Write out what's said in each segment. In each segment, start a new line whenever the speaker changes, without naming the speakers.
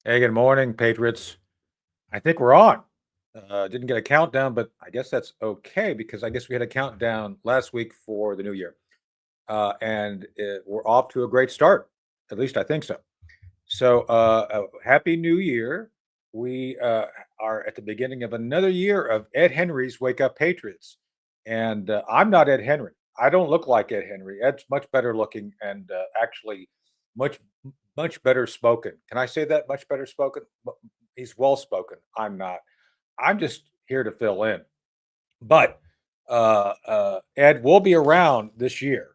Hey, good morning, Patriots. I think we're on. Didn't get a countdown, but I guess that's okay because I guess we had a countdown last week for the new year. We're off to a great start. At least I think so. Happy New Year. We are at the beginning of another year of Ed Henry's Wake Up Patriots. And I'm not Ed Henry. I don't look like Ed Henry. Ed's much better looking and actually much, much better spoken. Can I say that? Much better spoken? He's well spoken. I'm not. I'm just here to fill in. But Ed will be around this year.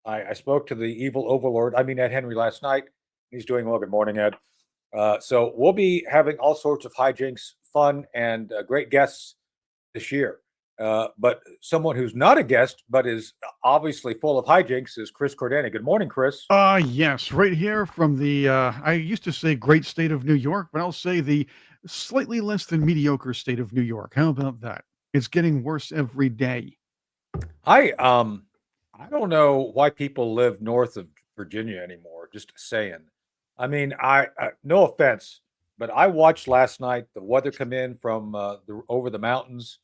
I spoke to the evil overlord, I mean Ed Henry, last night. He's doing well. Good morning, Ed. So we'll be having all sorts of hijinks, fun, and great guests this year. But someone who's not a guest, but is obviously full of hijinks, is Chris Cordani. Good morning, Chris.
Yes, right here from the, I used to say great state of New York, but I'll say the slightly less than mediocre state of New York. How about that? It's getting worse every day.
I don't know why people live north of Virginia anymore. Just saying. I mean, no offense, but I watched last night the weather come in from over the mountains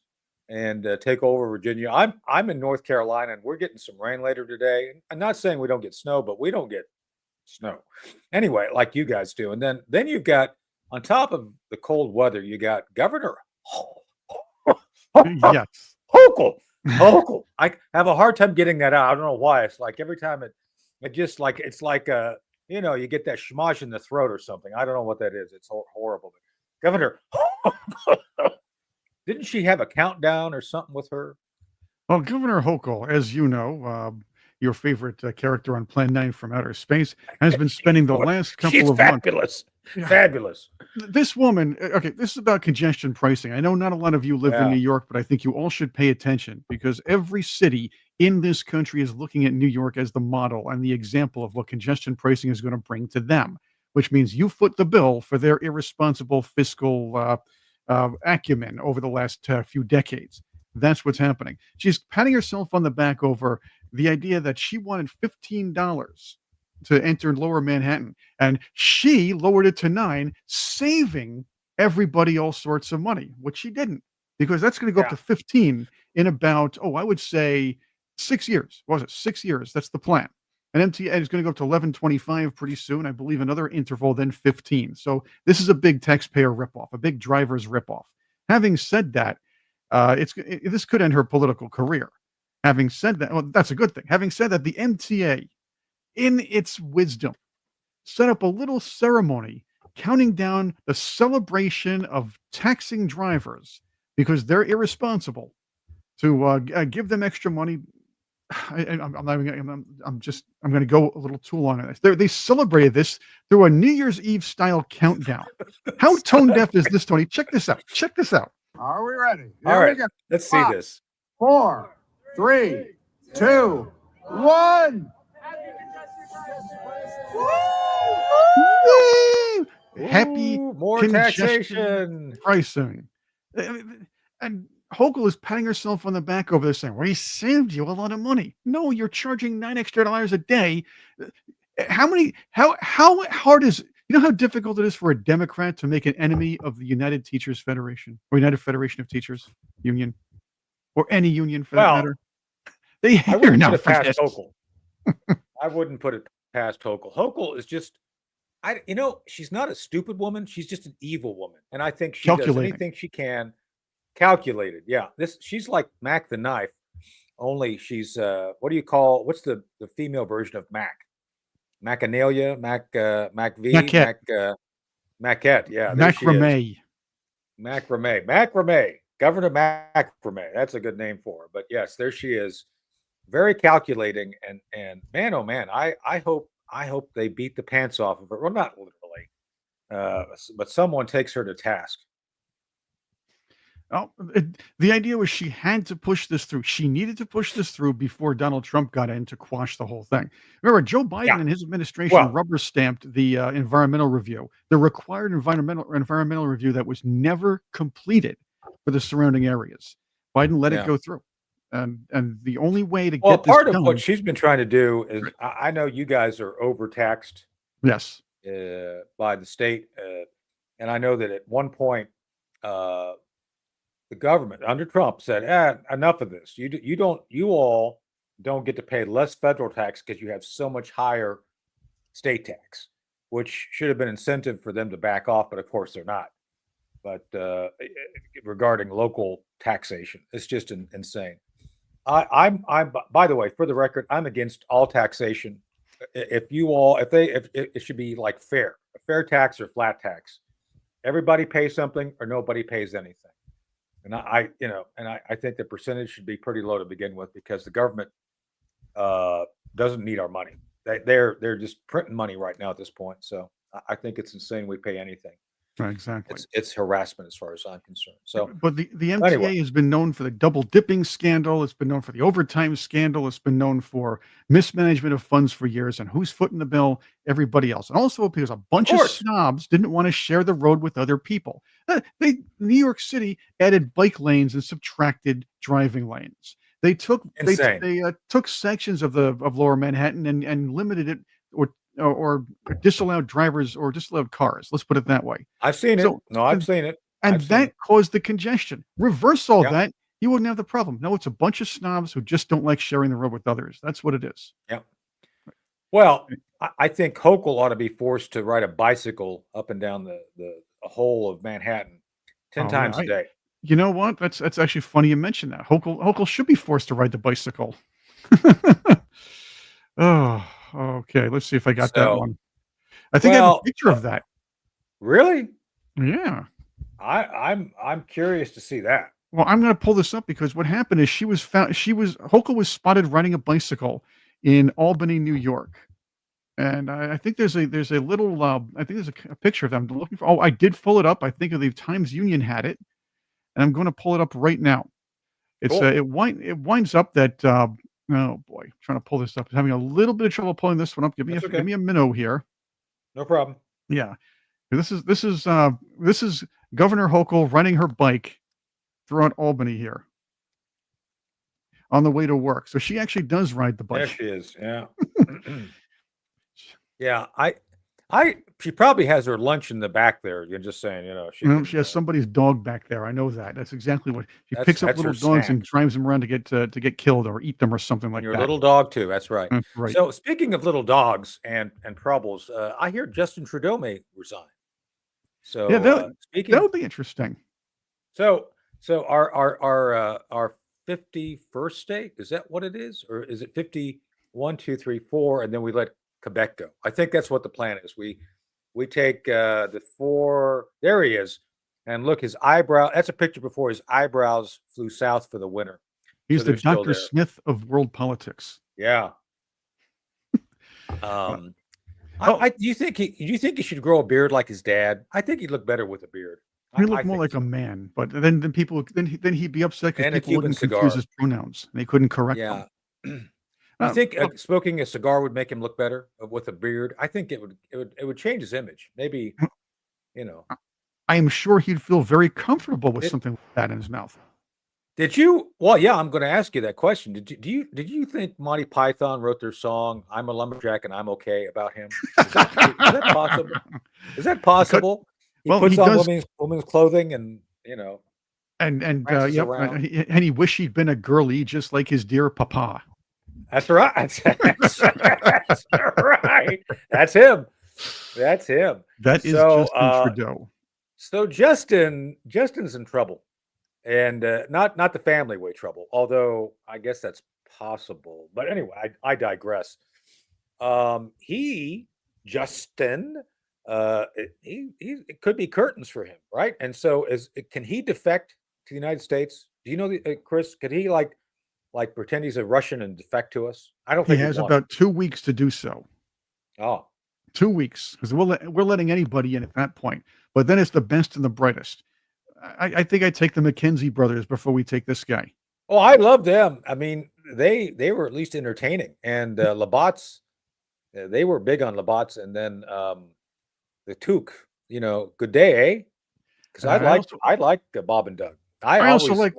and take over Virginia. I'm in North Carolina and we're getting some rain later today. I'm not saying we don't get snow, but we don't get snow anyway, like you guys do. And then you've got on top of the cold weather, you got Governor
Yes.
Hochul. Hochul. I have a hard time getting that out. I don't know why. It's like every time it just like it's like you get that schmosh in the throat or something. I don't know what that is. It's horrible. Governor, didn't she have a countdown or something with her?
Well, Governor Hochul, as you know, your favorite character on Plan 9 from Outer Space, has been spending the last
She's
couple of months.
fabulous.
Yeah.
Fabulous.
This woman, okay, this is about congestion pricing. I know not a lot of you live in New York, but I think you all should pay attention because every city in this country is looking at New York as the model and the example of what congestion pricing is going to bring to them, which means you foot the bill for their irresponsible fiscal acumen over the last few decades. That's what's happening. She's patting herself on the back over the idea that she wanted $15 to enter lower Manhattan. And she lowered it to 9, saving everybody all sorts of money, which she didn't, because that's going to go up to 15 in about, I would say 6 years. What was it? 6 years. That's the plan. And MTA is going to go up to 11.25 pretty soon. I believe another interval, then 15. So this is a big taxpayer ripoff, a big driver's ripoff. Having said that, this could end her political career. Having said that, well, that's a good thing. Having said that, the MTA, in its wisdom, set up a little ceremony counting down the celebration of taxing drivers because they're irresponsible to give them extra money. I'm going to go a little too long on this. They celebrated this through a New Year's Eve style countdown. How tone deaf is this, Tony? Check this out. Check this out.
Are we ready?
All right, let's see this.
4, 3, 2, 1.
Happy
more taxation
pricing. And Hochul is patting herself on the back over this saying, well, he saved you a lot of money. No, you're charging $9 extra a day. How hard is, how difficult it is for a Democrat to make an enemy of the United Teachers Federation or United Federation of Teachers Union or any union for that matter? They hear now for this.
Hochul. I wouldn't put it past Hochul. Hochul is just, she's not a stupid woman. She's just an evil woman. And I think she does anything she can. Calculated. Yeah. She's like Mac the Knife, only she's, what's the female version of Mac? Macanalia, Mac V, Maquette. Yeah.
Macrame.
Macrame. Governor Macrame. That's a good name for her. But yes, there she is. Very calculating and man, oh man, I hope they beat the pants off of her. Well, not literally, but someone takes her to task.
Oh, the idea was she had to push this through. She needed to push this through before Donald Trump got in to quash the whole thing. Remember, Joe Biden and his administration rubber stamped the environmental review, the required environmental review that was never completed for the surrounding areas. Biden let it go through. And the only way to get this
part of
done,
what she's been trying to do is, I know you guys are overtaxed.
Yes.
By the state. And I know that at one point, the government under Trump said, enough of this. You all don't get to pay less federal tax because you have so much higher state tax, which should have been incentive for them to back off, but of course they're not. But regarding local taxation, it's just insane. I'm by the way, for the record, I'm against all taxation. If it should be like a fair tax or flat tax. Everybody pays something or nobody pays anything. And I think the percentage should be pretty low to begin with because the government doesn't need our money. They're just printing money right now at this point. So I think it's insane we pay anything.
Right, exactly.
It's harassment as far as I'm concerned. So,
but the MTA
anyway.
has been known for the double dipping scandal. It's been known for the overtime scandal. It's been known for mismanagement of funds for years. And who's footing the bill? Everybody else. And also because a bunch of snobs didn't want to share the road with other people. New York City added bike lanes and subtracted driving lanes. They took took sections of Lower Manhattan and limited it or disallowed drivers or disallowed cars. Let's put it that way.
I've seen it. I've seen it.
And that caused the congestion. Reverse all that, you wouldn't have the problem. No, it's a bunch of snobs who just don't like sharing the road with others. That's what it is.
Yeah. Well, I think Hochul ought to be forced to ride a bicycle up and down the whole of Manhattan 10 times a day.
You know what? That's actually funny you mentioned that. Hochul should be forced to ride the bicycle. Oh, okay. Let's see if I got that one. I think I have a picture of that.
Really?
Yeah.
I'm curious to see that.
Well, I'm going to pull this up because what happened is Hochul was spotted riding a bicycle in Albany, New York. And I think there's a little, I think there's a picture of them. I'm looking for. Oh, I did pull it up. I think the Times Union had it. And I'm going to pull it up right now. It's
cool.
It winds up that, oh boy, I'm trying to pull this up. I'm having a little bit of trouble pulling this one up. Give me a minute here.
No problem.
Yeah. This is Governor Hochul riding her bike throughout Albany here on the way to work. So she actually does ride the bike.
There she is. Yeah. Yeah. She probably has her lunch in the back there. You're just saying,
she has somebody's dog back there. I know that. That's exactly what she picks up little dogs and drives them around to get killed or eat them or something like that.
Your little dog too. That's right.
Right.
So speaking of little dogs and troubles, I hear Justin Trudeau may resign. So
yeah, that would be interesting.
So our 51st state, is that what it is? Or is it 51, 2, 3, 4, and then we let Quebec go? I think that's what the plan is. We take the 4, there he is, and look, his eyebrow, that's a picture before his eyebrows flew south for the winter.
He's the Dr. Smith of world politics.
Yeah. Do you think he should grow a beard like his dad? I think he'd look better with a beard.
He'd look more like a man, but then he'd be upset because people wouldn't confuse his pronouns. They couldn't correct them.
I think smoking a cigar would make him look better with a beard. I think it would change his image. Maybe,
I am sure he'd feel very comfortable with something like that in his mouth.
Did you? Well, yeah, I'm going to ask you that question. Did you think Monty Python wrote their song "I'm a Lumberjack and I'm Okay" about him? Is that possible? Is that possible? He puts on women's clothing and
and he wished he'd been a girlie just like his dear papa.
That's right. That's right. That's him.
That is Justin Trudeau.
So Justin's in trouble. And not the family way trouble, although I guess that's possible. But anyway, I digress. Justin, it could be curtains for him, right? And so can he defect to the United States? Do you know, Chris? Could he like pretend he's a Russian and defect to us? I don't think
he has about 2 weeks to do so.
Oh,
2 weeks, because we're letting anybody in at that point. But then it's the best and the brightest. I think I'd take the McKenzie brothers before we take this guy.
Oh, I love them. I mean, they were at least entertaining. And Labatt's, they were big on Labatt's, and then the Took, good day, eh? Because I like Bob and Doug. I also like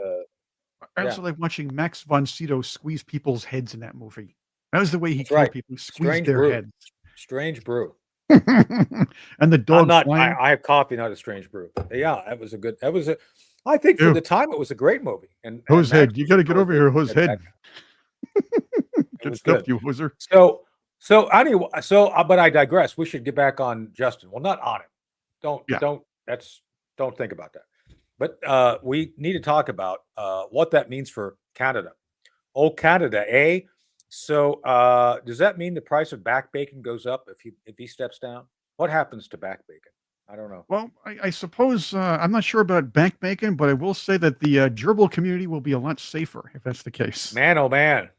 watching Max von Sydow squeeze people's heads in that movie. That was the way he killed people. Squeezed their heads.
Strange brew.
And the dog flying.
I have coffee, not a strange brew. Yeah, I think for
Ew.
the time it was a great movie. And
Hose
Max
head. You
was
got
a
to get
really
over
good
here, hose
bad
head.
guy. It
Get
was
stuffed,
good.
you hoser.
So anyway, but I digress. We should get back on Justin. Well, not on him.
Yeah.
Don't think about that. But we need to talk about what that means for Canada. Oh, Canada, eh? So does that mean the price of back bacon goes up if he steps down? What happens to back bacon? I don't know.
Well, I suppose I'm not sure about bank bacon, but I will say that the gerbil community will be a lot safer if that's the case.
Man, oh man.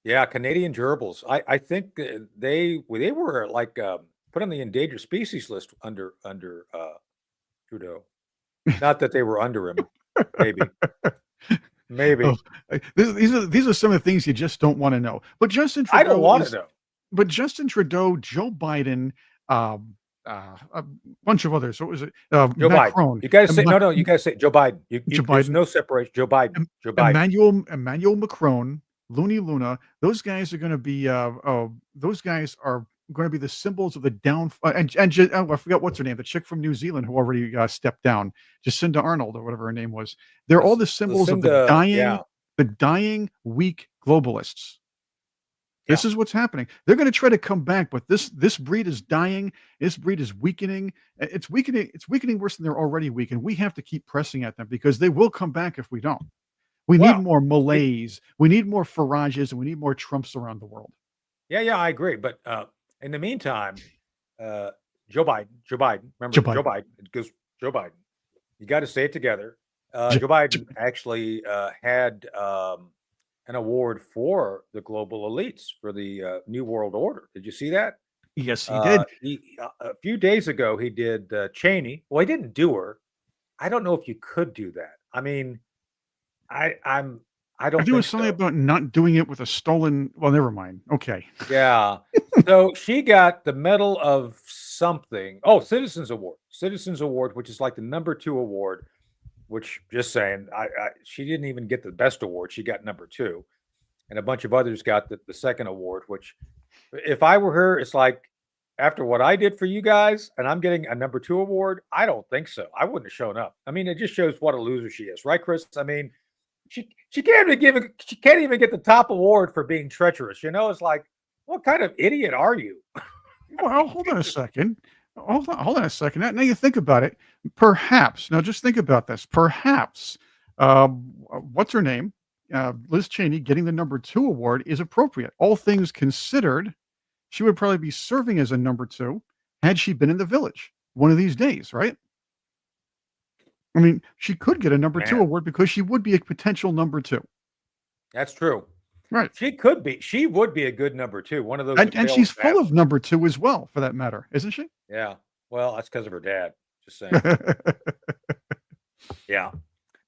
Yeah, Canadian gerbils. I think they were like put on the endangered species list under Trudeau. Not that they were under him. Maybe.
Oh, these are some of the things you just don't want to know. But Justin
I don't
Trudeau
want to
is.
know.
But Justin Trudeau, Joe Biden, a bunch of others. What was it?
Joe
Macron.
Biden. You got to say no. You got to say Joe Biden.
Joe
There's
Biden.
no separation. Joe Biden. Joe Biden.
Emmanuel Macron, Looney Luna. Those guys are going to be. Those guys are going to be the symbols of the down. I forgot what's her name. The chick from New Zealand who already stepped down, Jacinda Arnold or whatever her name was. They're all the symbols of the dying, weak globalists. This is what's happening. They're going to try to come back, but this breed is dying. This breed is weakening. It's weakening. It's weakening worse than they're already weak, and we have to keep pressing at them because they will come back if we don't. We need more Malays. We need more Farages, and we need more Trumps around the world.
Yeah, I agree. But in the meantime, Joe Biden. Remember,
Joe Biden.
Joe Biden. It goes Joe Biden. You got to say it together. Joe Biden actually had an award for the global elites for the New World Order. Did you see that?
Yes, he did.
A few days ago, he did Cheney. Well, he didn't do her. I don't know if you could do that. I mean, I don't think
there was something about not doing it with a stolen. Well, never mind. Okay.
Yeah. So she got the Medal of something. Oh, Citizens Award, which is like the number 2 award. Which, just saying, she didn't even get the best award. She got number 2, and a bunch of others got the second award. Which, if I were her, it's like after what I did for you guys, and I'm getting a number 2 award. I don't think so. I wouldn't have shown up. I mean, it just shows what a loser she is, right, Chris? I mean, she can't even get the top award for being treacherous. You know, it's like, what kind of idiot are you?
Well, hold on a second. Hold on a second. Now you think about it. Perhaps. Now just think about this. Perhaps. What's her name? Liz Cheney getting the number 2 award is appropriate. All things considered, she would probably be serving as a number 2 had she been in the village one of these days, right? I mean, she could get a number 2 award because she would be a potential number 2.
That's true.
Right.
She could be. She would be a good number 2. One of those.
And she's full of number 2 as well, for that matter, isn't she?
Yeah. Well, that's because of her dad. Just saying. Yeah.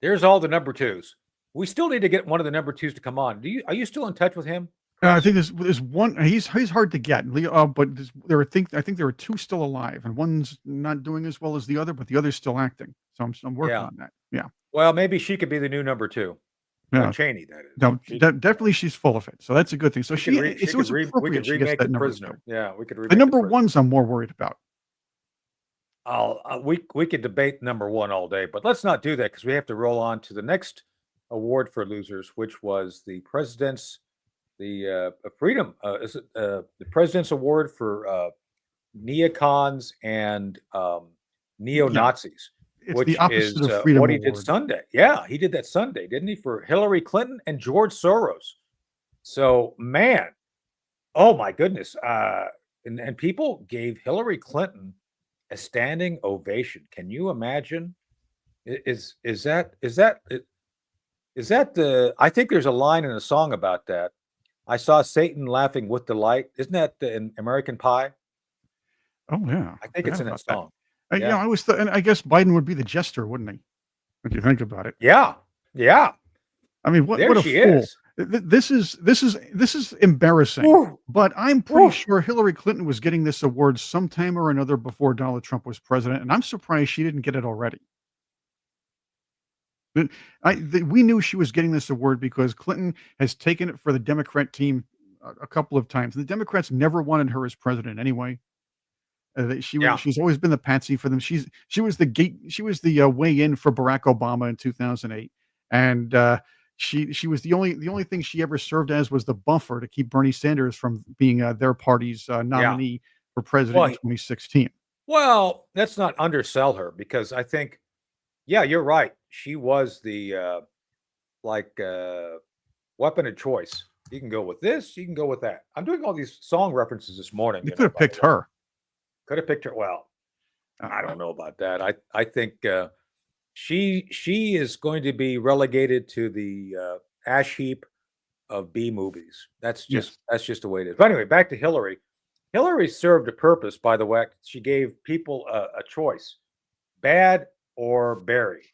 There's all the number 2s. We still need to get one of the number 2s to come on. Are you still in touch with him?
I think there's one. He's hard to get, but I think there are 2 still alive, and one's not doing as well as the other, but the other's still acting. So I'm working on that. Yeah.
Well, maybe she could be the new number 2.
Yeah.
Cheney, that is.
No, definitely she's full of it. So that's a good thing. So
we could remake The Prisoner. Yeah, we could remake
the number 1s I'm more worried about.
We could debate number 1 all day, but let's not do that because we have to roll on to the next award for losers, which was the President's Freedom. Is it the President's Award for neocons and neo-Nazis?
It's
which
the opposite
is
of Freedom
what he
Award.
did Sunday. Yeah, he did that Sunday, didn't he? For Hillary Clinton and George Soros. So, man, oh my goodness. And people gave Hillary Clinton a standing ovation. Can you imagine? Is that the? I think there's a line in a song about that. I saw Satan laughing with delight. Isn't that in American Pie?
Oh yeah,
I think it's in that song.
Yeah, I was, and I guess Biden would be the jester, wouldn't he? If you think about it.
Yeah.
I mean, what a
she
fool!
is.
This is embarrassing.
Ooh.
But I'm pretty sure Hillary Clinton was getting this award sometime or another before Donald Trump was president, and I'm surprised she didn't get it already. We knew she was getting this award because Clinton has taken it for the Democrat team a couple of times. The Democrats never wanted her as president anyway. She's always been the patsy for them. She was the way in for Barack Obama in 2008, and she was the only thing she ever served as was the buffer to keep Bernie Sanders from being their party's nominee for president in 2016.
Well, let's not undersell her, because I think, yeah, you're right. She was the weapon of choice. You can go with this, you can go with that. I'm doing all these song references this morning.
You could have picked her.
Could have picked her. Well, I don't know about that. I think she is going to be relegated to the ash heap of B movies. That's just the way it is. But anyway, back to Hillary. Hillary served a purpose by the way. She gave people a choice: bad or Barry,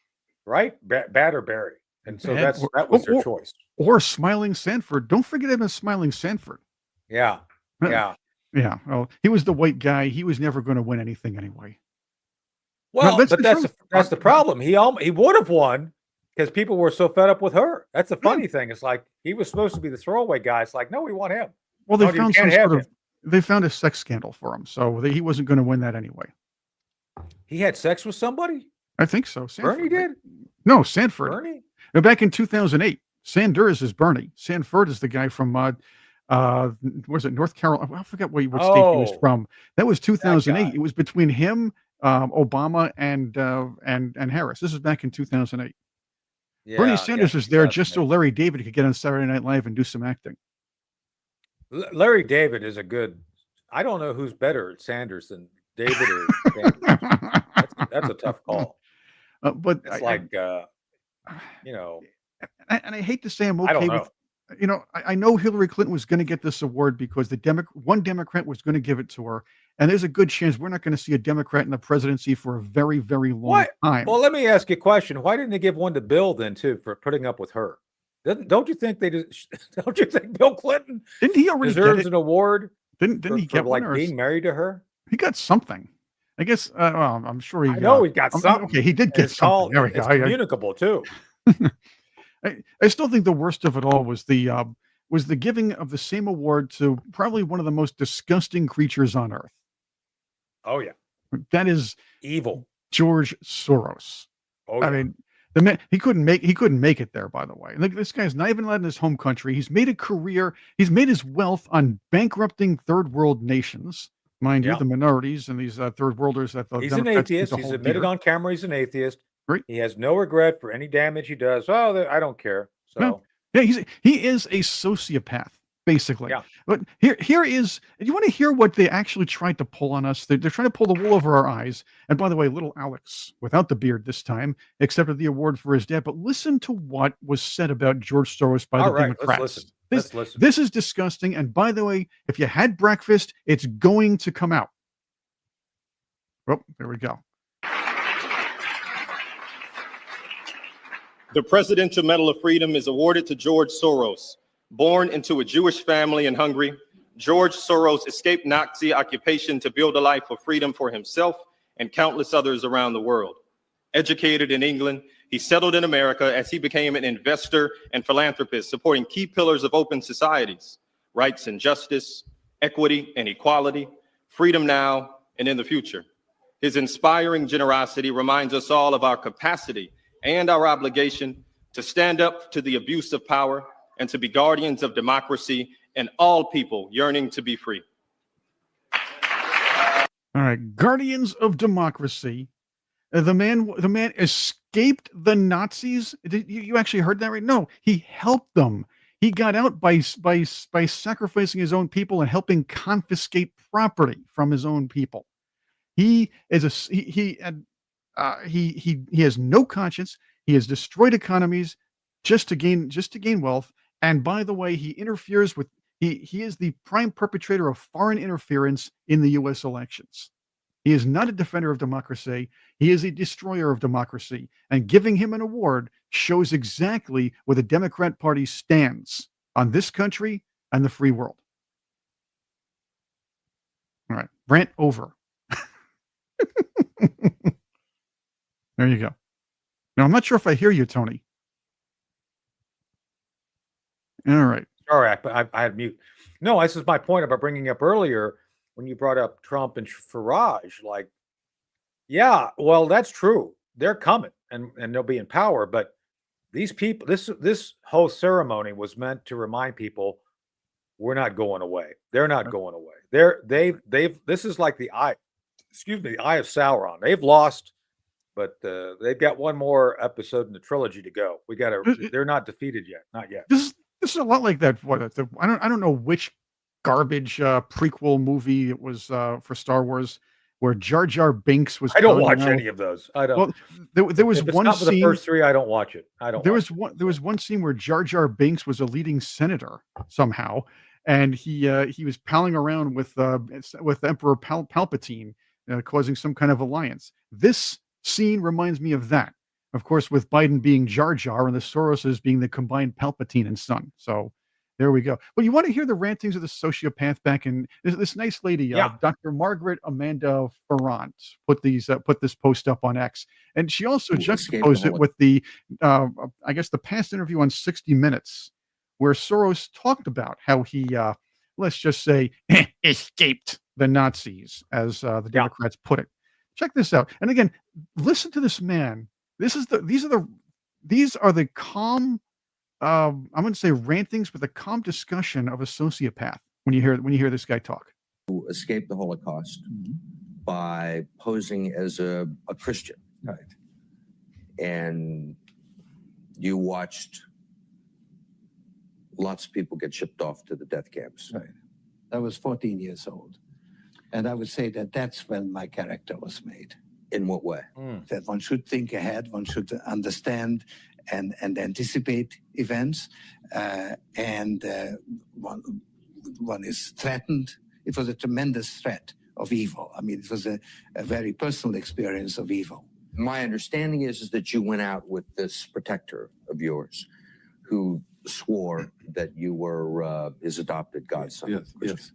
right? Bad or Barry. And so that was her choice.
Or Smiling Sanford. Don't forget him as Smiling Sanford.
Yeah. Yeah.
Yeah. Well, he was the white guy. He was never going to win anything anyway.
Well, but that's the problem. He would have won because people were so fed up with her. That's the funny thing. It's like he was supposed to be the throwaway guy. It's like, no, we want him.
Well, they found a sex scandal for him, so he wasn't going to win that anyway.
He had sex with somebody?
I think so. Sanford,
Bernie did?
No, Sanford.
Bernie?
Back in 2008, Sanders is Bernie. Sanford is the guy from was it North Carolina? I forget what state he was from. That was 2008. It was between him, Obama, and Harris. This is back in 2008. Yeah, Bernie Sanders was there just so Larry David could get on Saturday Night Live and do some acting.
Larry David is a good. I don't know who's better at Sanders than David or Sanders. That's a tough call.
But
it's
and I hate to say I'm okay with. I know Hillary Clinton was going to get this award because one Democrat was going to give it to her, and there's a good chance we're not going to see a Democrat in the presidency for a very, very long time.
Well, let me ask you a question. Why didn't they give one to Bill then too for putting up with her? Don't you think don't you think Bill Clinton
didn't he already
deserves an award?
Didn't he get
like being married to her?
He got something. I guess. Well, I'm sure he.
I know he got something.
Okay, he did get something. There we go.
It's communicable too.
I still think the worst of it all was the giving of the same award to probably one of the most disgusting creatures on earth.
Oh yeah,
that is
evil.
George Soros.
Oh, yeah.
I mean, the man he couldn't make it there. By the way, like this guy's not even allowed in his home country. He's made a career. He's made his wealth on bankrupting third world nations. Mind you, the minorities and these third worlders that the
he's
Democrats
an atheist. He's admitted on camera he's an atheist. Right. He has no regret for any damage he does. Oh, I don't care. So
no. Yeah, he is a sociopath, basically.
Yeah.
But here is. You want to hear what they actually tried to pull on us? They're trying to pull the wool over our eyes. And by the way, little Alex, without the beard this time, accepted the award for his dad. But listen to what was said about George Soros by the Democrats.
Let's listen.
This is disgusting. And by the way, if you had breakfast, it's going to come out. Oh, there we go.
The Presidential Medal of Freedom is awarded to George Soros. Born into a Jewish family in Hungary, George Soros escaped Nazi occupation to build a life of freedom for himself and countless others around the world. Educated in England, he settled in America as he became an investor and philanthropist, supporting key pillars of open societies: rights and justice, equity and equality, freedom now and in the future. His inspiring generosity reminds us all of our capacity and our obligation to stand up to the abuse of power and to be guardians of democracy and all people yearning to be free.
All right, guardians of democracy. The man escaped the Nazis. You actually heard that right? No, he helped them. He got out by sacrificing his own people and helping confiscate property from his own people. He is he has no conscience. He has destroyed economies just to gain wealth. And by the way, he interferes with he is the prime perpetrator of foreign interference in the U.S. elections. He is not a defender of democracy. He is a destroyer of democracy. And giving him an award shows exactly where the Democrat Party stands on this country and the free world. All right, rant over. There you go. Now, I'm not sure if I hear you, Tony. All right.
Sorry, I had mute. No, this is my point about bringing up earlier when you brought up Trump and Farage, like, yeah, well, that's true. They're coming and they'll be in power. But these people, this whole ceremony was meant to remind people we're not going away. They're not going away. This is like the eye of Sauron. They've lost, but they've got one more episode in the trilogy to go. They're not defeated yet. Not yet.
This is a lot like that. I don't know which garbage prequel movie it was for Star Wars where Jar Jar Binks was.
I don't watch any of those. I don't.
Well, there was one
not for
scene.
The first three, I don't watch it.
There was one scene where Jar Jar Binks was a leading senator somehow, and he was palling around with Emperor Palpatine, causing some kind of alliance. This scene reminds me of that. Of course, with Biden being Jar Jar and the Soroses being the combined Palpatine and son. So there we go. Well, you want to hear the rantings of the sociopath back in this nice lady, Dr. Margaret Amanda Ferrant, put this post up on X, and she also juxtaposed it with the I guess the past interview on 60 Minutes, where Soros talked about how he let's just say escaped the Nazis, as the Democrats put it. Check this out, and again, listen to this man. These are the calm. I'm going to say rantings, but the calm discussion of a sociopath when you hear this guy talk.
Escape the Holocaust by posing as a Christian,
Right.
and you watched lots of people get shipped off to the death camps.
Right. I was 14 years old, and I would say that that's when my character was made.
In what way?
That one should think ahead, one should understand and anticipate events, and one is threatened. It was a tremendous threat of evil. I mean, it was a very personal experience of evil.
My understanding is that you went out with this protector of yours who swore that you were his adopted godson.
Yes.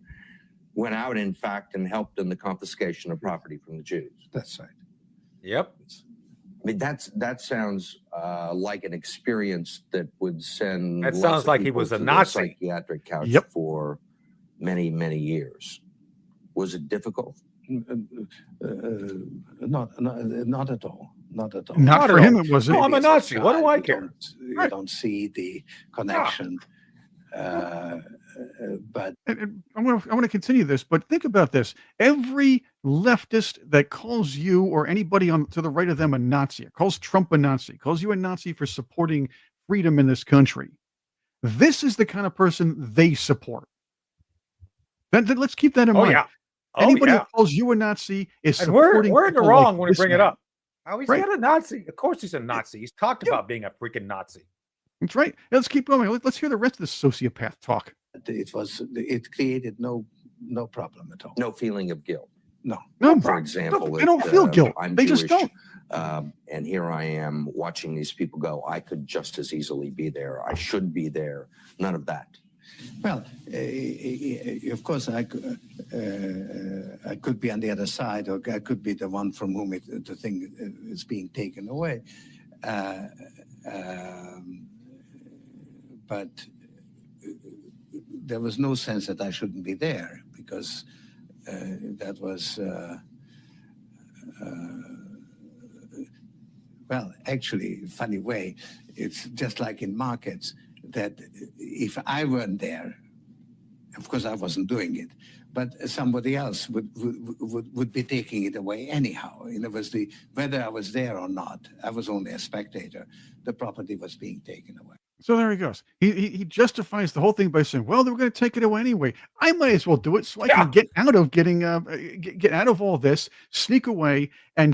Went out, in fact, and helped in the confiscation of property from the Jews.
That's right.
Yep.
I mean, that sounds like an experience that would send.
That
lots
sounds
of
like he
people
was a
to the
Nazi.
Psychiatric couch
Yep.
for many, many years. Was it difficult?
Not at all. Not at all.
Not for him, it wasn't.
No, I'm a
Maybe as
Nazi. What do I
you
care?
You don't see the connection. But
And I want to continue this, but think about this. Every leftist that calls you or anybody to the right of them a Nazi, calls Trump a Nazi, calls you a Nazi for supporting freedom in this country, this is the kind of person they support. Then let's keep that in mind.
Yeah.
Anybody who calls you a Nazi is
And
supporting.
we're in the
people
wrong
like
when we
this
bring it
man.
up. Oh, he's
Right.
not a Nazi. Of course he's a Nazi. He's talked about being a freaking Nazi.
That's right. Let's keep going. Let's hear the rest of this sociopath talk.
it created no problem at all.
No feeling of guilt.
No.
No,
For example,
they don't feel guilt.
I'm
They just
Jewish,
don't.
and here I am watching these people go. I could just as easily be there. I should be there. None of that.
Well, of course, I could be on the other side, or I could be the one from whom the thing is being taken away. But there was no sense that I shouldn't be there, because that was, well, actually, funny way, it's just like in markets, that if I weren't there, of course I wasn't doing it, but somebody else would be taking it away anyhow. In other words, whether I was there or not, I was only a spectator. The property was being taken away.
So there he goes. He justifies the whole thing by saying, "Well, they were going to take it away anyway. I might as well do it so I can get out of get out of all this, sneak away, and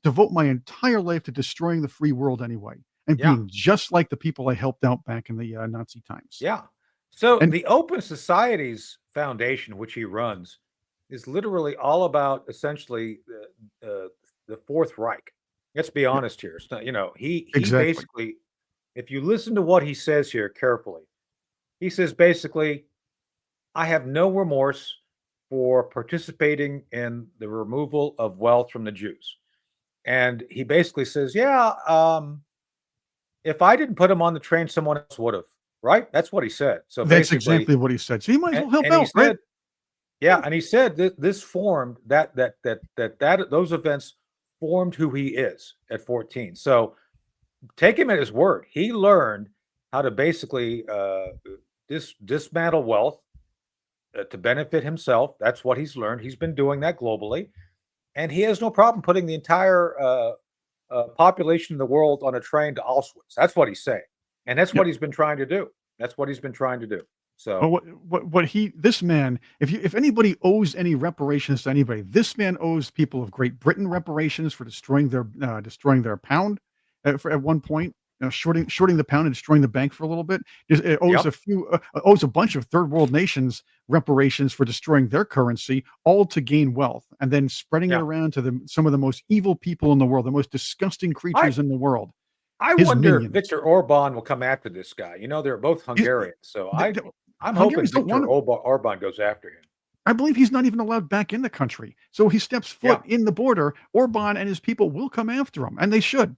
devote my entire life to destroying the free world anyway, and being just like the people I helped out back in the Nazi times."
Yeah. So the Open Societies Foundation, which he runs, is literally all about essentially the Fourth Reich. Let's be honest here. It's not, he
Exactly.
basically, if you listen to what he says here carefully, he says basically, I have no remorse for participating in the removal of wealth from the Jews. And he basically says, if I didn't put him on the train, someone else would have. Right? That's what he said. So
that's
basically,
exactly what he said. So he might as well help
and
out,
he said,
right?
Yeah, and he said that this formed those events formed who he is at 14. So take him at his word. He learned how to basically dismantle wealth to benefit himself. That's what he's learned. He's been doing that globally, and he has no problem putting the entire population in the world on a train to Auschwitz. That's what he's saying, and that's what he's been trying to do. That's what he's been trying to do. So,
this man, if anybody owes any reparations to anybody, this man owes people of Great Britain reparations for destroying their pound at one point, shorting the pound and destroying the bank for a little bit. It owes owes a bunch of third world nations reparations for destroying their currency, all to gain wealth, and then spreading it around to some of the most evil people in the world, the most disgusting creatures in the world.
I wonder if Viktor Orban will come after this guy. They're both Hungarian, so I'm hoping Viktor Orban goes after him.
I believe he's not even allowed back in the country. So he steps foot in the border, Orban and his people will come after him, and they should.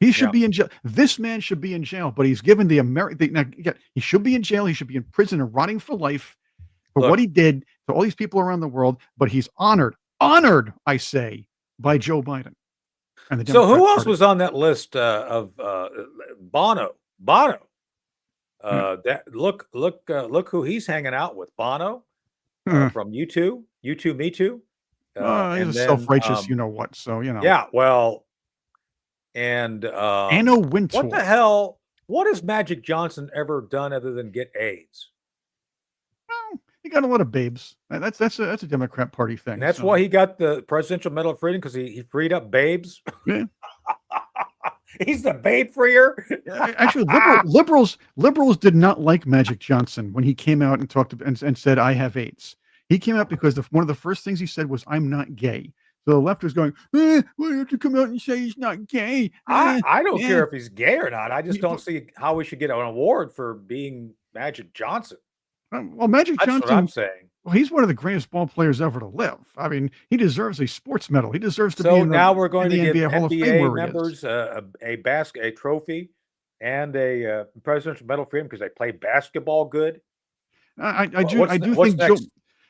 He should be in jail. This man should be in jail, but he's given the American. He should be in jail. He should be in prison and rotting for life for what he did to all these people around the world. But he's honored, I say, by Joe Biden. And the
so who
Democrat
else
Party.
was on that list of Bono? Look who he's hanging out with. Bono from U2, Me Too.
He's a self-righteous, you know what? So
Yeah, well, and
Anna Wintour.
What the hell? What has Magic Johnson ever done other than get AIDS?
Well, he got a lot of babes. That's a Democrat Party thing.
And that's why he got the Presidential Medal of Freedom, because he freed up babes.
Yeah.
He's the babe freer.
Actually, liberals did not like Magic Johnson when he came out and talked and said, "I have AIDS." He came out because one of the first things he said was, "I'm not gay." So the left was going, "Why do you have to come out and say he's not gay?"
I don't care if he's gay or not. I just don't see how we should get an award for being Magic Johnson.
Well, Magic
That's
Johnson,
what I'm saying.
Well, he's one of the greatest ball players ever to live. I mean, he deserves a sports medal. He deserves to be in the,
now we're going to give
NBA Hall of Fame
NBA members a trophy and a Presidential Medal for him because they play basketball good.
I do think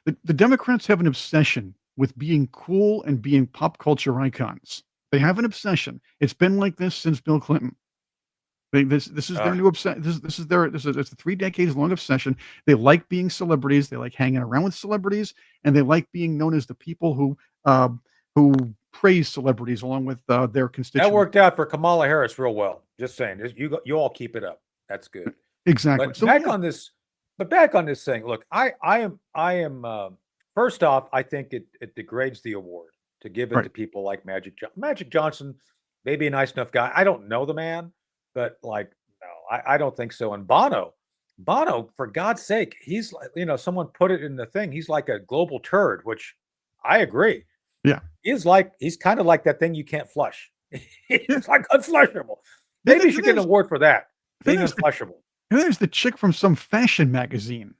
the Democrats have an obsession with being cool and being pop culture icons. They have an obsession. It's been like this since Bill Clinton. This is their new obsession. It's a 3 decades long obsession. They like being celebrities. They like hanging around with celebrities, and they like being known as the people who praise celebrities along with their constituents.
That worked out for Kamala Harris real well. Just saying, you all keep it up. That's good.
Exactly.
But back on this thing. Look, I am. First off, I think it degrades the award to give it to people like Magic Johnson. Magic Johnson may be a nice enough guy. I don't know the man. But no, I don't think so. And Bono, for God's sake, he's like, someone put it in the thing. He's like a global turd, which I agree.
Yeah.
He's kind of like that thing you can't flush. It's like unflushable. Maybe you should get an award for that. Being unflushable.
There's the chick from some fashion magazine.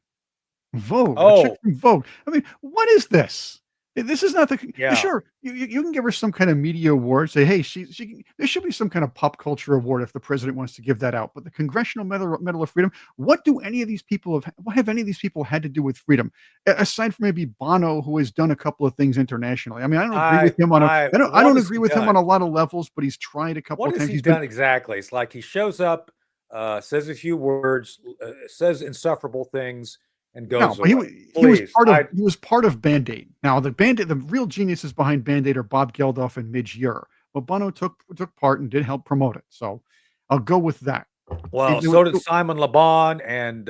Vogue.
Oh.
The chick from Vogue. I mean, what is this? This is not the sure. You can give her some kind of media award. Say, hey, there should be some kind of pop culture award if the president wants to give that out. But the Congressional Medal of Freedom, what have any of these people had to do with freedom, aside from maybe Bono, who has done a couple of things internationally? I mean, I don't agree with him on I don't agree with him on a lot of levels, but he's tried a couple of times.
What has he done exactly? It's like he shows up, says a few words, says insufferable things. And goes
he was part of Band-Aid. Now the real geniuses behind Band-Aid are Bob Geldof and Midge Ure. But Bono took part and did help promote it. So I'll go with that.
Well, so did Simon Le Bon and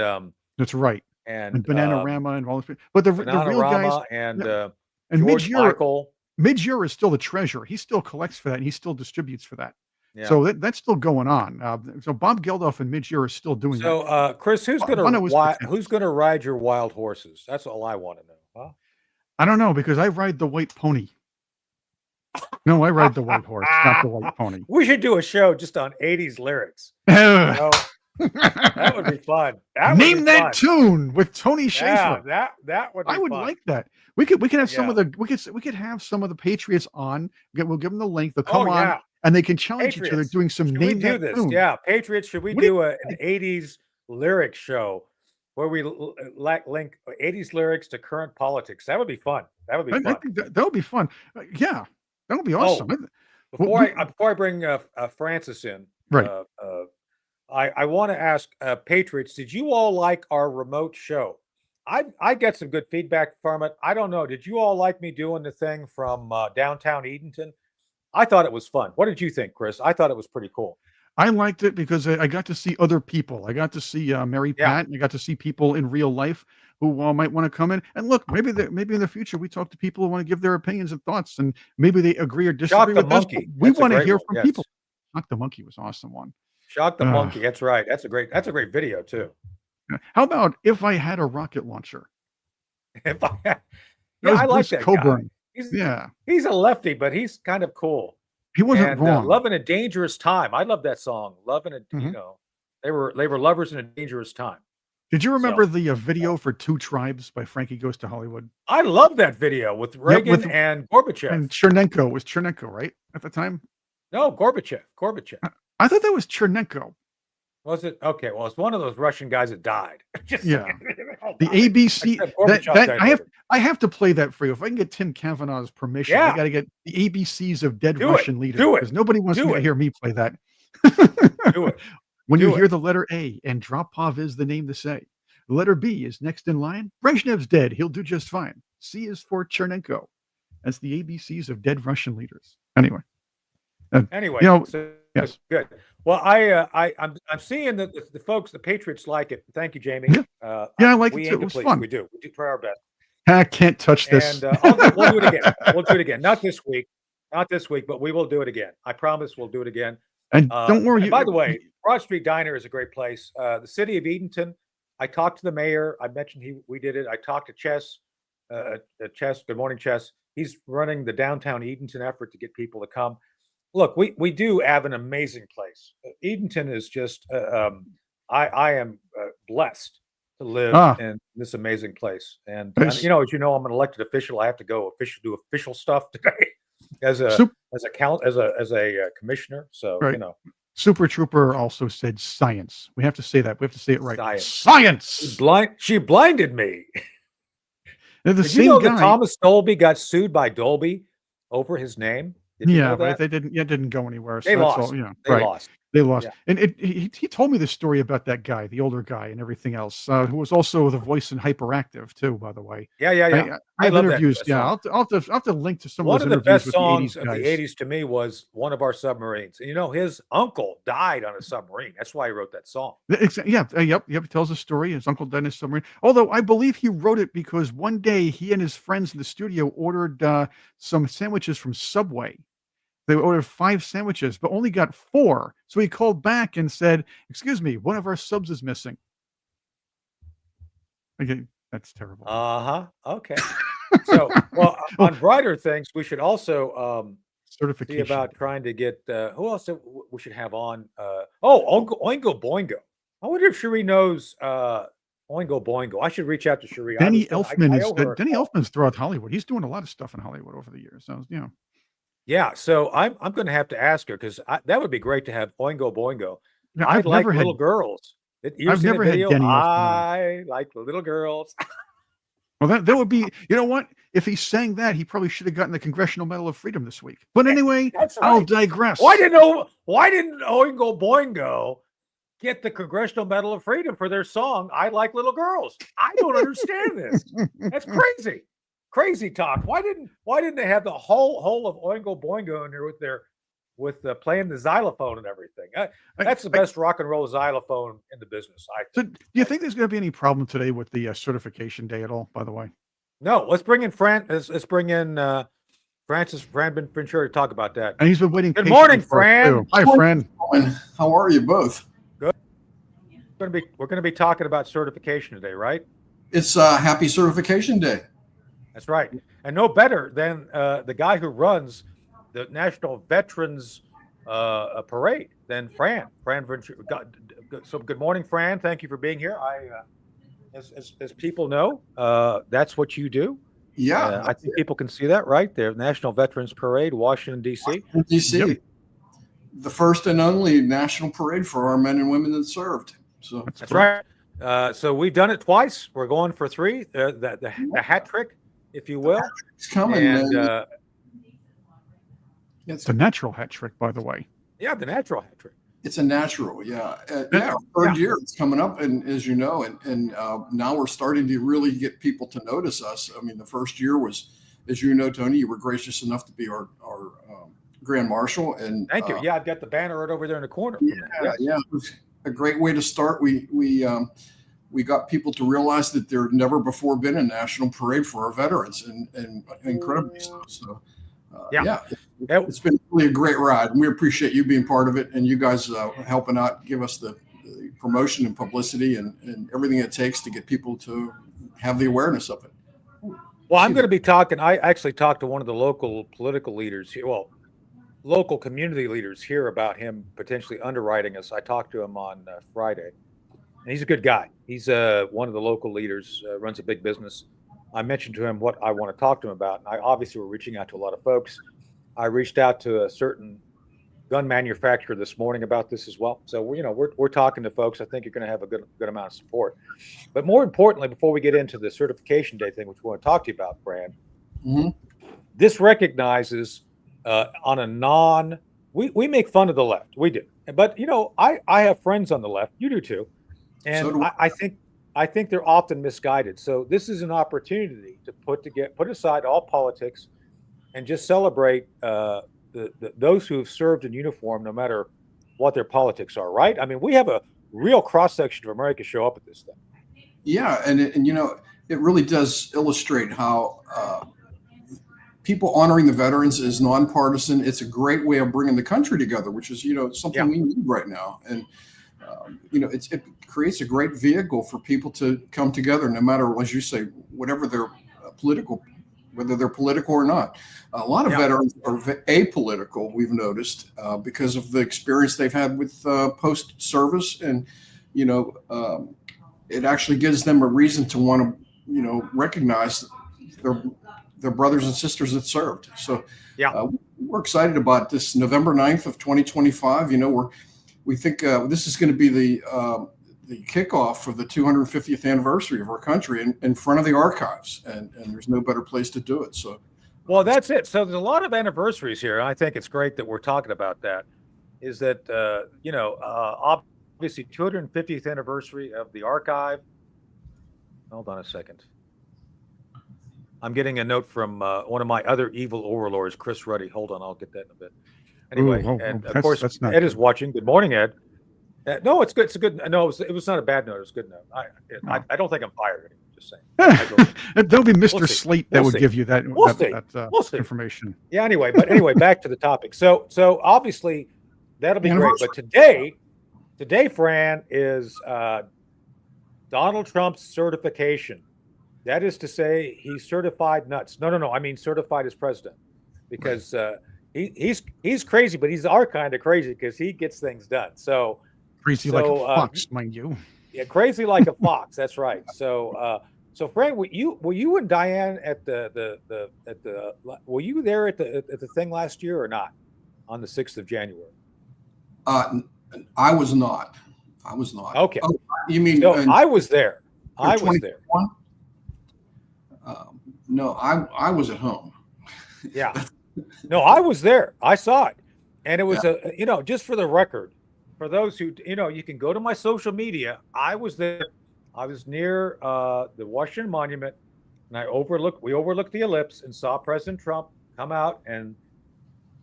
that's right. And Bananarama and all this. But the real guys
and
Midge
Ure.
Midge Ure is still the treasurer. He still collects for that and he still distributes for that.
Yeah.
So that's still going on. So Bob Geldof and Midge Ure are still doing that.
So, Chris, who's going to ride your wild horses? That's all I want to know. Huh?
I don't know because I ride the white pony. No, I ride the white horse, not the white pony.
We should do a show just on 80s lyrics. That would be fun.
Name that tune with Tony Shaffer.
Yeah, that would be
I would
fun.
like that. We could have some of the we could have some of the Patriots on. We'll give them the link. They'll come on. And they can challenge each other doing some name that tune.
Yeah, Patriots, should we do an 80s lyric show? where we link 80s lyrics to current politics. That would be fun. That would be
I
fun.
think that would be fun. Yeah, that would be
Oh,
awesome.
before I bring Francis in,
Right.
I want to ask Patriots, did you all like our remote show? I get some good feedback from it. I don't know. Did you all like me doing the thing from downtown Edenton? I thought it was fun. What did you think, Chris? I thought it was pretty cool.
I liked it because I got to see other people. I got to see Mary
Yeah.
Pat. And I got to see people in real life who might want to come in. And look, maybe in the future we talk to people who want to give their opinions and thoughts, and maybe they agree or disagree
Shock the
with us.
Monkey.
We
That's a
want to
great
hear
one.
from
Yes.
people. Shock the Monkey was an awesome one.
Shock the Monkey. That's right. That's a great video too.
How about If I Had a Rocket Launcher?
If I,
That
yeah,
was
I like
Bruce
that
Coburn.
guy. He's a lefty, but he's kind of cool.
He wasn't
And
wrong.
Love in a Dangerous Time. I love that song. Love in a,
Mhm.
you know, they were lovers in a dangerous time.
Did you remember the video for Two Tribes by Frankie Goes to Hollywood?
I love that video with Reagan and Gorbachev.
And Chernenko. Was Chernenko, right? At the time?
No, Gorbachev.
I thought that was Chernenko.
Was it? Okay, well, it's one of those Russian guys that died. Just
Yeah.
oh,
The
God.
ABC.
Except Gorbachev died later.
I have to play that for you. If I can get Tim Kavanaugh's permission, I
Yeah.
got to get the ABCs of dead
Do it.
Russian leaders.
Do it.
Because nobody wants
Do
to
it.
hear me play that.
Do it.
When
Do
you
it.
hear the letter A and Dropov is the name to say. The letter B is next in line. Brezhnev's dead. He'll do just fine. C is for Chernenko. That's the ABCs of dead Russian leaders. Anyway.
Anyway,
You know,
so,
yes.
good. Well, I'm seeing that the folks, the Patriots, like it. Thank you, Jamie.
Yeah. I like
we
it
aim
too.
to
It was
please.
fun.
We do try our best.
I can't touch this.
And we'll do it again. We'll do it again. Not this week, but we will do it again. I promise we'll do it again.
And don't worry.
And by the way, Broad Street Diner is a great place. The city of Edenton. I talked to the mayor. I mentioned we did it. I talked to Chess. Chess. Good morning, Chess. He's running the downtown Edenton effort to get people to come. Look, we do have an amazing place. Edenton is just. I am blessed to live in this amazing place. And as you know, I'm an elected official. I have to go do official stuff today as a commissioner. So
Right. Super Trooper also said science. We have to say that. We have to say it right. Science.
She blinded me.
They're the
Did
same
you know
guy.
that Thomas Dolby got sued by Dolby over his name? Did you know
but
that?
it didn't go anywhere. So
They
that's
lost.
all,
They lost.
They lost.
Yeah.
And he told me the story about that guy, the older guy, and everything else, who was also the voice in Hyperactive too, by the way.
Yeah.
I have
love
interviews.
that
Yeah,
song.
I'll have to link to some
One
of
of
those
the best
interviews
songs
with
of
the
the 80s to me was One of Our Submarines. And his uncle died on a submarine. That's why he wrote that song.
Yeah, yep. He tells a story. His uncle died in a submarine. Although I believe he wrote it because one day he and his friends in the studio ordered some sandwiches from Subway. They ordered 5 sandwiches, but only got 4. So he called back and said, "Excuse me, one of our subs is missing." Okay, that's terrible.
Okay. So, well, on brighter things, we should also see
Certification.
about trying to get who else we should have on. Oingo Boingo. I wonder if Cherie knows Oingo Boingo. I should reach out to Cherie.
Danny Elfman's throughout Hollywood. He's doing a lot of stuff in Hollywood over the years. So,
Yeah, so I'm going to have to ask her because that would be great to have Oingo Boingo.
Now,
I
I've
like
never had
little girls.
I've never had Danny Elfman.
I like the little girls.
Well, that would be, you know what? If he sang that, he probably should have gotten the Congressional Medal of Freedom this week. But anyway,
That's right.
I'll digress.
Why didn't Oingo Boingo get the Congressional Medal of Freedom for their song "I Like Little Girls"? I don't understand this. That's crazy. Crazy talk. Why didn't they have the whole of Oingo Boingo in there with playing the xylophone and everything? That's the best rock and roll xylophone in the business.
So do you think there's going to be any problem today with the certification day at all? By the way,
no. Let's bring in Francis Ventura to talk about that.
and he's been waiting.
Good morning,
patiently for it,
Fran.
too. Hi, Fran.
How are you both?
Good. We're going to be talking about certification today, right?
It's Happy Certification Day.
That's right. And no better than the guy who runs the National Veterans Parade than Fran Ventura. So good morning, Fran. Thank you for being here. As people know, that's what you do.
Yeah.
I think people can see that right there. National Veterans Parade, Washington, D.C.
D.C.
Yep.
The first and only national parade for our men and women that served. So
That's right. So we've done it twice. We're going for 3. The hat trick, if you will.
It's coming.
And
It's a natural hat trick, by the way.
yeah, the natural hat trick.
It's a natural, yeah. Yeah, our third year it's coming up, and as you know, and now we're starting to really get people to notice us. I mean, the first year was, as you know, Tony, you were gracious enough to be our Grand Marshal, and
Thank you. Yeah, I've got the banner right over there in the corner.
Yeah, yeah, it was a great way to start. We got people to realize that there had never before been a national parade for our veterans, and incredibly so. So, yeah, it's been really a great ride, and we appreciate you being part of it, and you guys helping out, give us the promotion and publicity and everything it takes to get people to have the awareness of it.
Well, I'm going to be talking. I actually talked to one of the local political leaders here. Well, local community leaders here about him potentially underwriting us. I talked to him on Friday, and he's a good guy. He's one of the local leaders, runs a big business. I mentioned to him what I want to talk to him about. And I obviously we're reaching out to a lot of folks. I reached out to a certain gun manufacturer this morning about this as well. So we're talking to folks. I think you're going to have a good amount of support. But more importantly, before we get into the certification day thing, which we want to talk to you about, Brad, this recognizes on a we make fun of the left. We do. But I have friends on the left. You do too. And
So do
I think they're often misguided. So this is an opportunity to put aside all politics and just celebrate those who have served in uniform, no matter what their politics are. Right? I mean, we have a real cross section of America show up at this thing.
Yeah, and it really does illustrate how people honoring the veterans is nonpartisan. It's a great way of bringing the country together, which is something we need right now, and it creates a great vehicle for people to come together, no matter, as you say, whatever their political, whether they're political or not. A lot of veterans are apolitical, we've noticed, because of the experience they've had with post-service, and it actually gives them a reason to want to recognize their brothers and sisters that served. So we're excited about this November 9th of 2025. We think this is going to be the kickoff for the 250th anniversary of our country in front of the archives, and there's no better place to do it. So,
well, that's it. So there's a lot of anniversaries here. And I think it's great that we're talking about that. Is that obviously 250th anniversary of the archive. Hold on a second. I'm getting a note from one of my other evil overlords, Chris Ruddy. Hold on, I'll get that in a bit. Anyway, of course, Ed is watching. Good morning, Ed. No, it's good. It's a good. No, it was not a bad note. It was a good note. I don't think I'm fired anymore. Just saying.
There'll be Mr. Slate that would give you that, information.
Yeah. Anyway, back to the topic. So obviously that'll be great. But today, Fran, is Donald Trump's certification. That is to say, he's certified nuts. No. I mean certified as president, because he's crazy, but he's our kind of crazy because he gets things done. So
crazy like a fox, mind you.
Yeah, crazy like a fox. That's right. So Frank, were you and Diane at were you there at the thing last year or not, on the 6th of January?
I was not.
Okay.
Oh, you mean?
No, I was there. I was there.
No, I was at home.
Yeah. No, I was there. I saw it. And it was just for the record, for those who, you can go to my social media. I was there. I was near the Washington Monument, and we overlooked the ellipse and saw President Trump come out and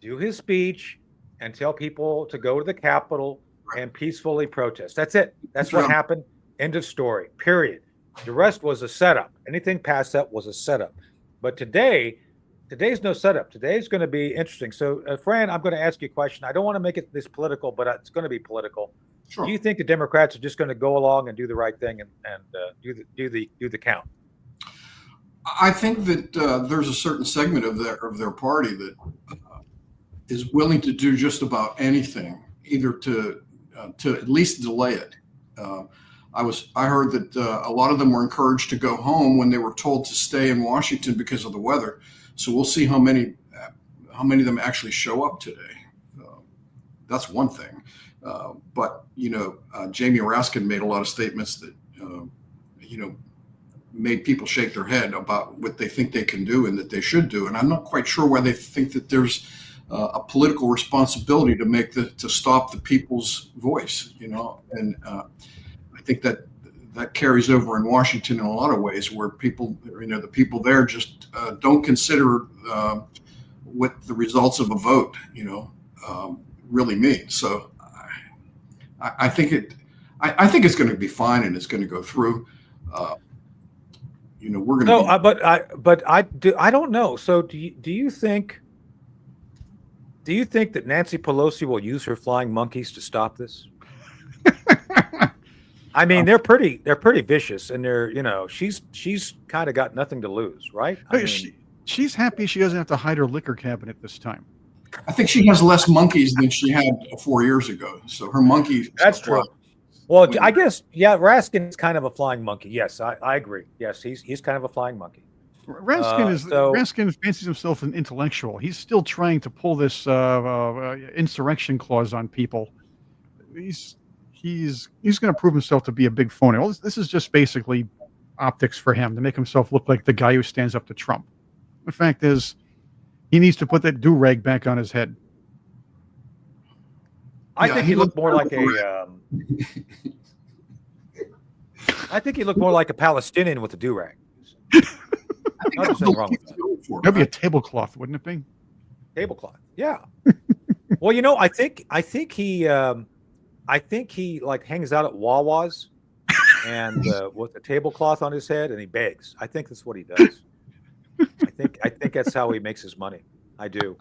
do his speech and tell people to go to the Capitol and peacefully protest. That's it. That's what happened. End of story. Period. The rest was a setup. Anything past that was a setup. But today's no setup. Today's going to be interesting. So, Fran, I'm going to ask you a question. I don't want to make it this political, but it's going to be political.
Sure.
Do you think the Democrats are just going to go along and do the right thing and do the count?
I think that there's a certain segment of their party that is willing to do just about anything, either to at least delay it. I heard that a lot of them were encouraged to go home when they were told to stay in Washington because of the weather. So we'll see how many of them actually show up today. That's one thing. But Jamie Raskin made a lot of statements that made people shake their head about what they think they can do and that they should do. And I'm not quite sure why they think that there's a political responsibility to stop the people's voice, and I think that carries over in Washington in a lot of ways, where people, the people there just don't consider what the results of a vote, really mean. So I think it's going to be fine, and it's going to go through. We're going to.
I don't know. So do you think that Nancy Pelosi will use her flying monkeys to stop this? I mean, they're pretty vicious, and she's kind of got nothing to lose, right?
She's happy she doesn't have to hide her liquor cabinet this time.
I think she has less monkeys than she had 4 years ago. So her monkey.
That's true. Well, I guess, Raskin is kind of a flying monkey. Yes, I agree. Yes, he's kind of a flying monkey.
Raskin fancies himself an intellectual. He's still trying to pull this insurrection clause on people. He's going to prove himself to be a big phony. Well, this is just basically optics for him to make himself look like the guy who stands up to Trump. The fact is, he needs to put that do-rag back on his head.
I think he looked more like I think he looked more like a Palestinian with a do-rag. Nothing wrong with that.
That'd be a tablecloth, wouldn't it be?
Tablecloth, yeah. Well, I think he like hangs out at Wawa's and with a tablecloth on his head, and he begs. I think that's what he does. I think that's how he makes his money. I do.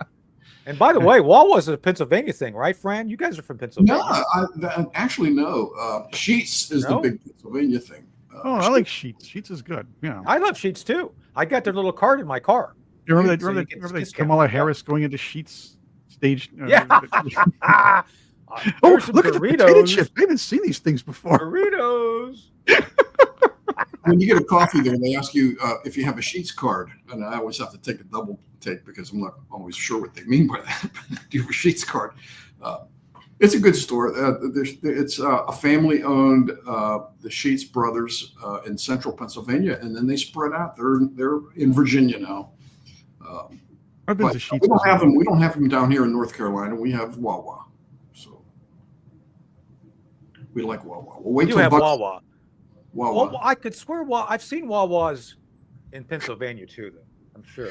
And by the way, Wawa's is a Pennsylvania thing, right, Fran? You guys are from Pennsylvania.
No, actually, no. Sheets is the big Pennsylvania thing.
I like Sheets. Sheets is good. Yeah,
I love Sheets too. I got their little card in my car.
You remember Kamala Harris going into Sheets stage?
Yeah.
Look at the potato chip. I haven't seen these things before.
Burritos.
When you get a coffee there, they ask you if you have a Sheets card, and I always have to take a double take because I'm not always sure what they mean by that. Do you have a Sheets card? It's a good store. It's a family-owned, the Sheets brothers in central Pennsylvania, and then they spread out. They're in Virginia now.
I've been to Sheets.
We don't have them. We don't have them down here in North Carolina. We have Wawa, so we like Wawa. We'll wait
you
till
have Wawa.
Wawa.
Well, I could swear I've seen Wawas in Pennsylvania too, though. I'm sure.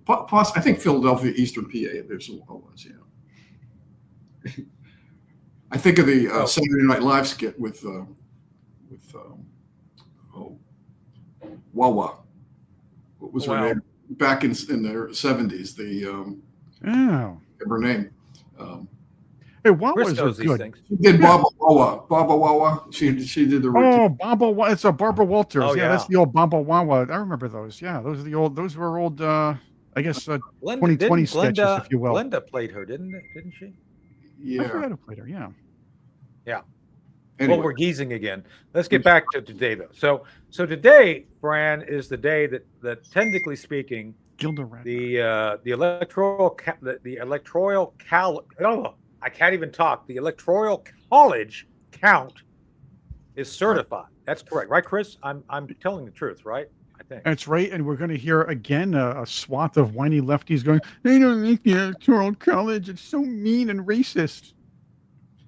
Plus, I think Philadelphia, Eastern PA, there's some Wawas. Yeah. I think of the Saturday Night Live skit with Wawa. What was her name? Back in their 70s, her name.
Hey, Wawa's are good.
She did Baba Wawa. She did the.
Baba Wawa. It's a Barbara Walters. Oh, yeah, that's the old Baba Wawa. I remember those. Yeah, those were old. I guess 2020 sketches, if you will.
Glenda played her, didn't she?
Yeah,
I forgot who played her. Yeah.
Yeah.
Anyway.
Well, we're geezing again. Let's get back to today, though. So today, Fran, is the day that technically speaking, the electoral I can't even talk. The electoral college count is certified. That's correct, right, Chris? I'm telling the truth, right? I think
that's right. And we're going to hear again a swath of whiny lefties going, "They don't like the electoral college. It's so mean and racist."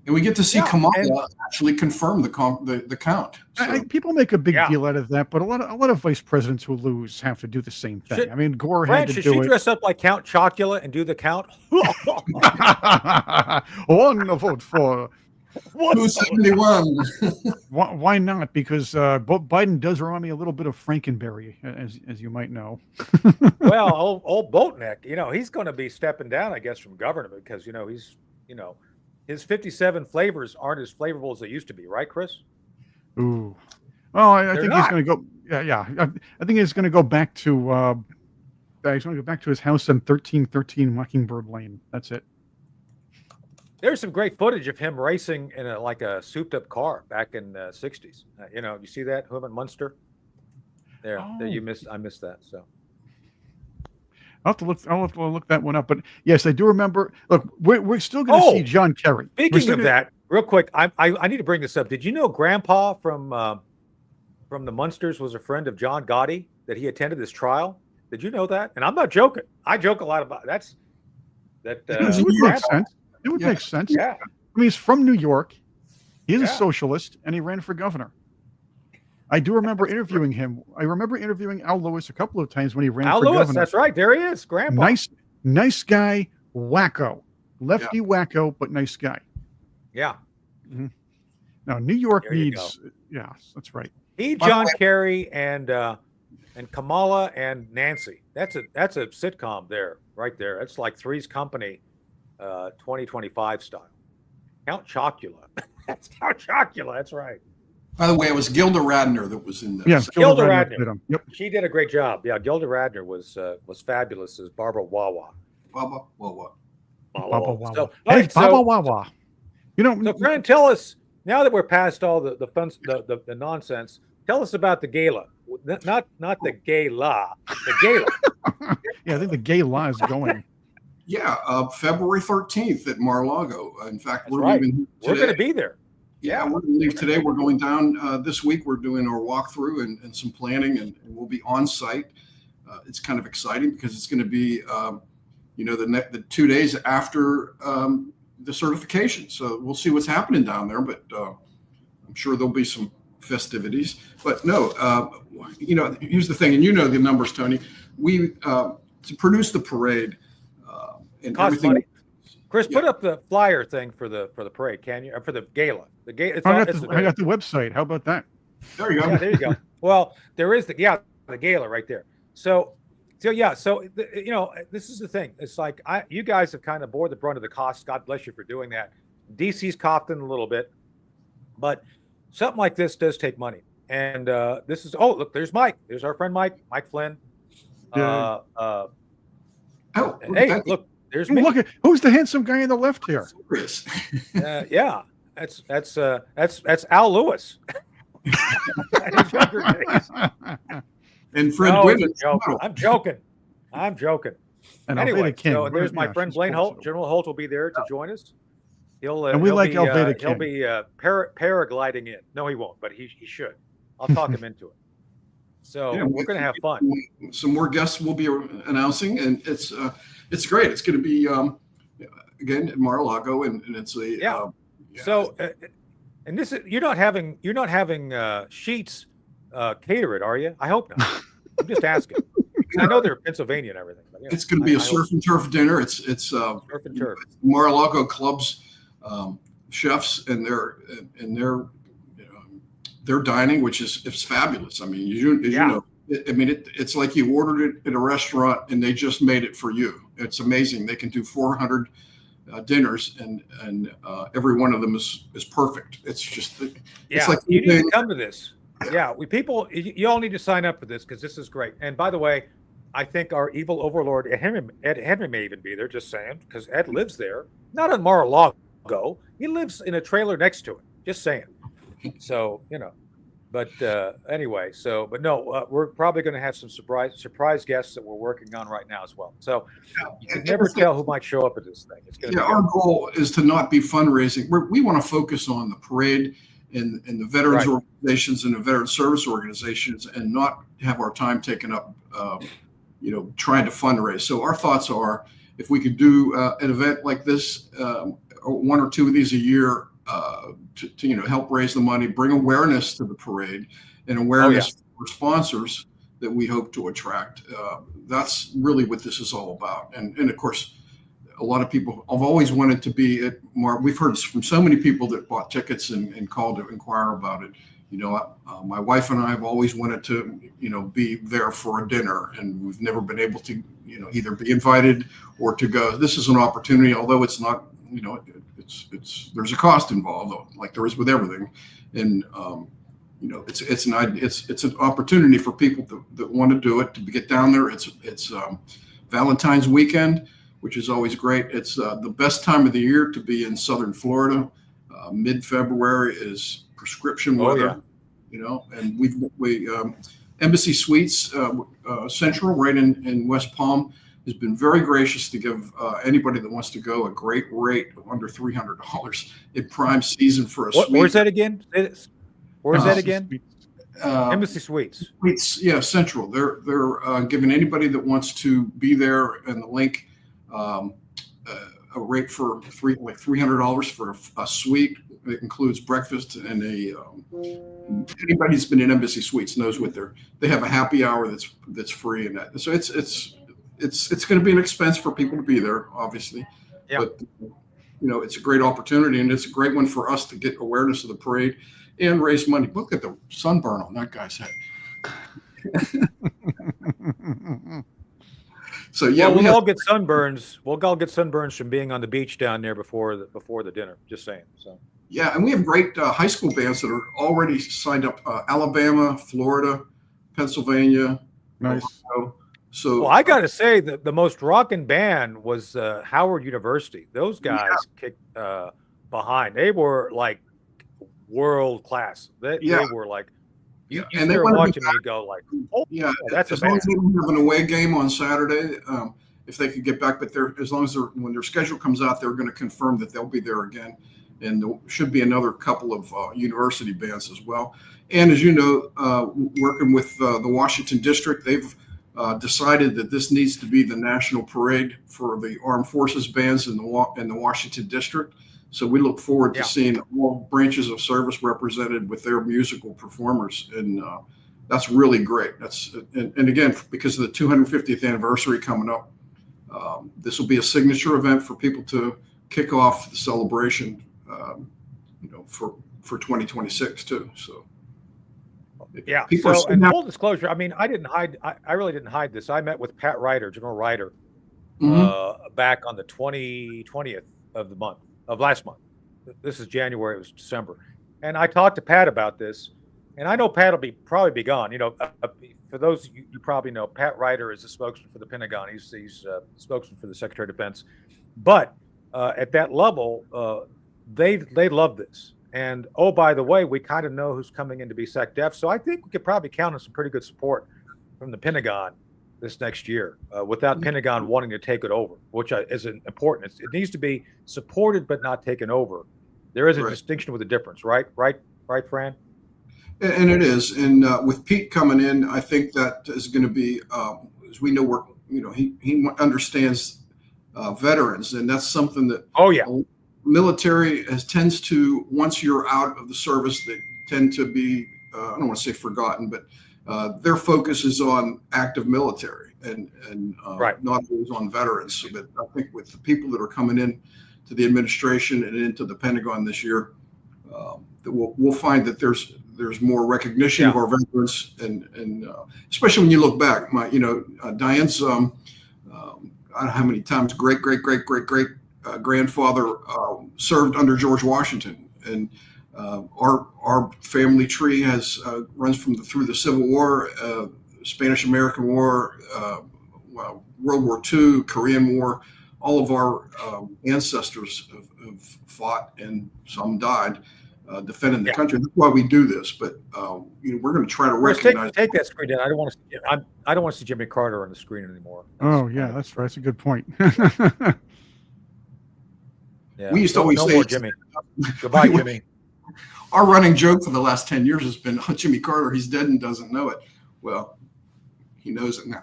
And we get to see Kamala actually confirm the count. So.
People make a big deal out of that, but a lot of vice presidents who lose have to do the same thing. I mean, Gore had to do it.
Should she dress up like Count Chocula and do the count?
One vote for
271.
Why not? Because Biden does remind me a little bit of Frankenberry, as you might know.
Well, old Boatneck, he's going to be stepping down, I guess, from governor because he's his 57 flavors aren't as flavorful as they used to be, right, Chris?
Ooh. Well, I think he's going to go. Yeah. I think he's going to go back to. He's going to go back to his house on 1313 Mockingbird Lane. That's it.
There's some great footage of him racing in a souped-up car back in the 60s. You see that? Him and Munster. There you missed. I missed that. So.
I'll have to look that one up. But yes, I do remember. Look, we're still going to see John Kerry.
Speaking of that, real quick, I need to bring this up. Did you know Grandpa from from the Munsters was a friend of John Gotti, that he attended this trial. Did you know that? And I'm not joking. I joke a lot about that.
It would make sense. It would make sense.
Yeah.
I mean, he's from New York. He's a
Yeah.
socialist, and he ran for governor. I do remember interviewing him. I remember interviewing Al Lewis a couple of times when he ran
Al
for
Lewis,
governor.
that's right. There he is, Grandpa.
Nice guy, wacko. Lefty wacko, but nice guy.
Yeah.
Mm-hmm. Now, New York
There you
needs, yeah, that's right.
He, John Kerry, and Kamala and Nancy. That's a sitcom there, right there. That's like Three's Company, 2025 style. Count Chocula. That's Count Chocula. That's right.
By the way, it was Gilda Radner that was in this.
Yes,
Gilda Radner.
Yep.
She did a great job. Yeah, Gilda Radner was fabulous as Barbara Wawa.
Baba Wawa.
Baba Wawa.
So,
Hey, Baba Wawa. You know,
so Fran, tell us, now that we're past all the fun, the nonsense, tell us about the gala. Not the gala, the gala.
Yeah, I think the gay law is going.
Yeah, February 13th at Mar-a-Lago. In fact, we're
right.
leaving today.
We're going to be there.
Yeah, we're going to leave today. We're going down this week. We're doing our walkthrough and some planning, and we'll be on site. It's kind of exciting because it's going to be, the 2 days after the certification. So we'll see what's happening down there, but I'm sure there'll be some festivities. But no, here's the thing, and you know the numbers, Tony. We to produce the parade and
Costs
everything.
money. Chris, put up the flyer thing for the parade, can you? Or for the gala. The gala.
I got the website. How about that?
There you go.
Yeah, there you go. Well, there is the gala right there. So this is the thing. It's like you guys have kind of bore the brunt of the cost. God bless you for doing that. DC's coughed in a little bit, but something like this does take money. And this is look, there's Mike. There's our friend Mike Flynn.
Yeah.
Hey, look, there's me.
Look at who's the handsome guy on the left here.
Chris.
Yeah, that's Al Lewis.
And Fred
No,
Gwynn.
I'm joking.
And
Anyway,
Alveda King.
so there's my friend
she's
Blaine
also-
Holt. General Holt will be there to join us.
And we like Alveda
He'll
King.
be paragliding in. No, he won't, but he should. I'll talk him into it. So
Yeah,
we're going to have fun.
Some more guests will be announcing, and it's great. It's going to be again at Mar-a-Lago, and it's a
So, and this is you're not having Sheets cater it, are you? I hope not. I'm just asking. I know they're Pennsylvania and everything. But,
it's going to be a surf and turf dinner. It's
surf and turf.
Mar-a-Lago Club's chefs and their dining, which is fabulous. I mean, you know, it's like you ordered it at a restaurant and they just made it for you. It's amazing. They can do 400 dinners and every one of them is perfect. It's just it's like
you need to come to this. Yeah, you all need to sign up for this because this is great. And by the way, I think our evil overlord Ed Henry may even be there. Just saying, because Ed lives there, not on Mar-a-Lago. He lives in a trailer next to it. Just saying. So but anyway. So, but no, we're probably going to have some surprise guests that we're working on right now as well. So you can never tell who might show up at this thing. It's going to be
our goal is to not be fundraising. We want to focus on the parade and the veterans organizations and the veteran service organizations, and not have our time taken up, trying to fundraise. So our thoughts are, if we could do an event like this, one or two of these a year, to help raise the money, bring awareness to the parade, and awareness for sponsors that we hope to attract. That's really what this is all about. And of course, a lot of people have always wanted to be at more. We've heard from so many people that bought tickets and called to inquire about it. My wife and I have always wanted to, be there for a dinner, and we've never been able to, either be invited or to go. This is an opportunity, although it's not, there's a cost involved, like there is with everything, and it's an opportunity for people that want to do it, to get down there. It's Valentine's weekend, which is always great. It's the best time of the year to be in Southern Florida. Mid-February is prescription weather, and we Embassy Suites Central right in West Palm has been very gracious to give anybody that wants to go a great rate of under $300 in prime season for a suite.
Where's that again? Where's that again? Embassy Suites.
Yeah, Central. They're giving anybody that wants to be there and the link a rate for $300 for a suite. It includes breakfast and anybody who's been in Embassy Suites knows what they have a happy hour that's free, and that. So it's going to be an expense for people to be there, obviously.
Yeah.
But it's a great opportunity, and it's a great one for us to get awareness of the parade and raise money. Look at the sunburn on that guy's head. So yeah,
we'll all get sunburns. We'll all get sunburns from being on the beach down there before the dinner. Just saying. So
yeah, and we have great high school bands that are already signed up. Alabama, Florida, Pennsylvania.
Nice.
Ohio. So
I got to say that the most rocking band was Howard University. Those guys kicked behind. They were like world class. They were like. You
and they
were
want
watching me go like, oh,
yeah,
that's
as
a
long as they don't have an away game on Saturday, if they could get back, but as long as when their schedule comes out, they're going to confirm that they'll be there again, and there should be another couple of university bands as well. And as you know, working with the Washington District, they've decided that this needs to be the national parade for the armed forces bands in the Washington District. So we look forward to seeing all branches of service represented with their musical performers, and that's really great. And again, because of the 250th anniversary coming up, this will be a signature event for people to kick off the celebration, for 2026 too. So
yeah. So, and full disclosure, I mean, I really didn't hide this. I met with Pat Ryder, General Ryder, back on the 20th of the month. Of last month. This is January. It was December, and I talked to Pat about this. And I know Pat will probably be gone. For those you probably know, Pat Ryder is a spokesman for the Pentagon. He's a spokesman for the Secretary of Defense. But at that level, they love this. And oh, by the way, we kind of know who's coming in to be SecDef. So I think we could probably count on some pretty good support from the Pentagon this next year, without Pentagon wanting to take it over, which is important. It needs to be supported but not taken over. There is a distinction with a difference, right, Fran?
And it is. And with Pete coming in, I think that is going to be, as we know, he understands veterans, and that's something that military tends to, once you're out of the service, they tend to be, I don't want to say forgotten, but their focus is on active military and not always on veterans. So that I think with the people that are coming in to the administration and into the Pentagon this year, that we'll find that there's more recognition of our veterans, and especially when you look back, Diane's I don't know how many times great grandfather served under George Washington, and our family tree runs through the Civil War, Spanish American War, World War II, Korean War. All of our ancestors have fought, and some died defending the country. That's why we do this. But we're going to try to recognize.
Take that screen down. I don't want to see Jimmy Carter on the screen anymore.
That's right. That's a good point.
Yeah.
We used to always say,
more Jimmy. Goodbye, Jimmy.
Our running joke for the last 10 years has been, Jimmy Carter, he's dead and doesn't know it. Well, he knows it now.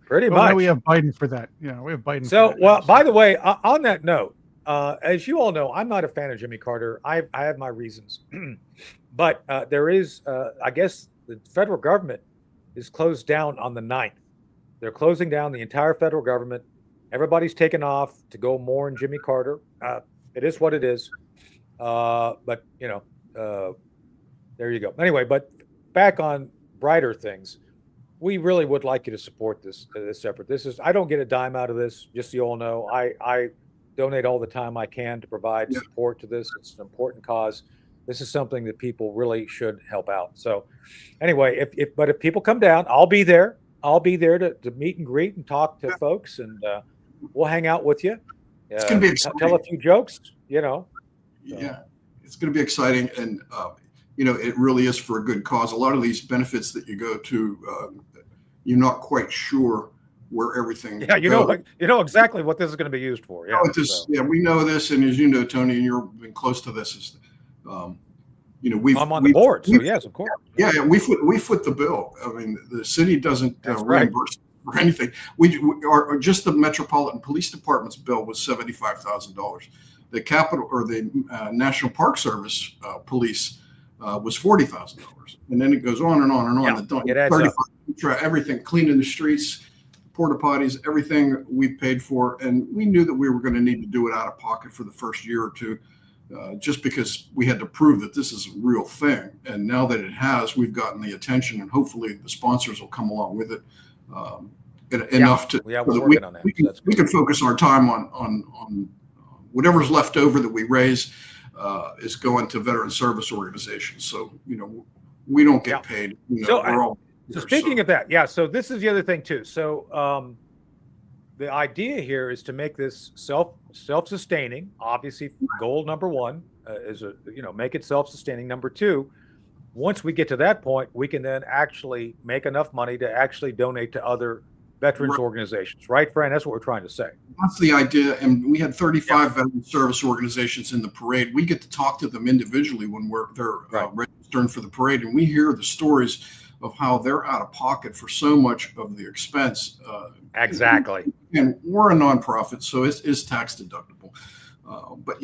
Pretty much. Now we have Biden for that. Yeah, we have Biden.
So, by the way, on that note, as you all know, I'm not a fan of Jimmy Carter. I have my reasons. But there is, I guess, the federal government is closed down on the 9th. They're closing down the entire federal government. Everybody's taken off to go mourn Jimmy Carter. It is what it is. But, there you go. Anyway, but back on brighter things, we really would like you to support this effort. I don't get a dime out of this, just so you all know. I donate all the time I can to provide support to this. It's an important cause. This is something that people really should help out. So anyway, if people come down, I'll be there. I'll be there to meet and greet and talk to folks, and we'll hang out with you.
It's going to be exciting.
Tell a few jokes,
Yeah, it's going to be exciting, and it really is for a good cause. A lot of these benefits that you go to, you're not quite sure where everything.
Yeah, you know exactly what this is going to be used for. Yeah,
we know this, and as you know, Tony, and you've been close to this. Is
I'm on the board, so yes, of course.
Yeah, we foot the bill. I mean, the city doesn't
right.
reimburse for anything. We are just the Metropolitan Police Department's bill was $75,000. The Capitol or the National Park Service police was $40,000, and then it goes on and on and on.
Yeah, it adds up.
Everything, cleaning the streets, porta potties, everything we paid for, and we knew that we were going to need to do it out of pocket for the first year or two. Just because we had to prove that this is a real thing. And now that it has, we've gotten the attention, and hopefully the sponsors will come along with it enough to
we're working on that.
We can focus our time on whatever's left over that we raise is going to veteran service organizations. So, we don't get paid.
So speaking of that, so this is the other thing too. So the idea here is to make this self-sustaining. Obviously, goal number one is make it self-sustaining. Number two, once we get to that point, we can then actually make enough money to actually donate to other veterans organizations, right, Fran? That's what we're trying to say.
That's the idea. And we had 35 veteran service organizations in the parade. We get to talk to them individually when they're registering for the parade, and we hear the stories of how they're out of pocket for so much of the expense.
Exactly.
And we're a nonprofit, so it's tax deductible. But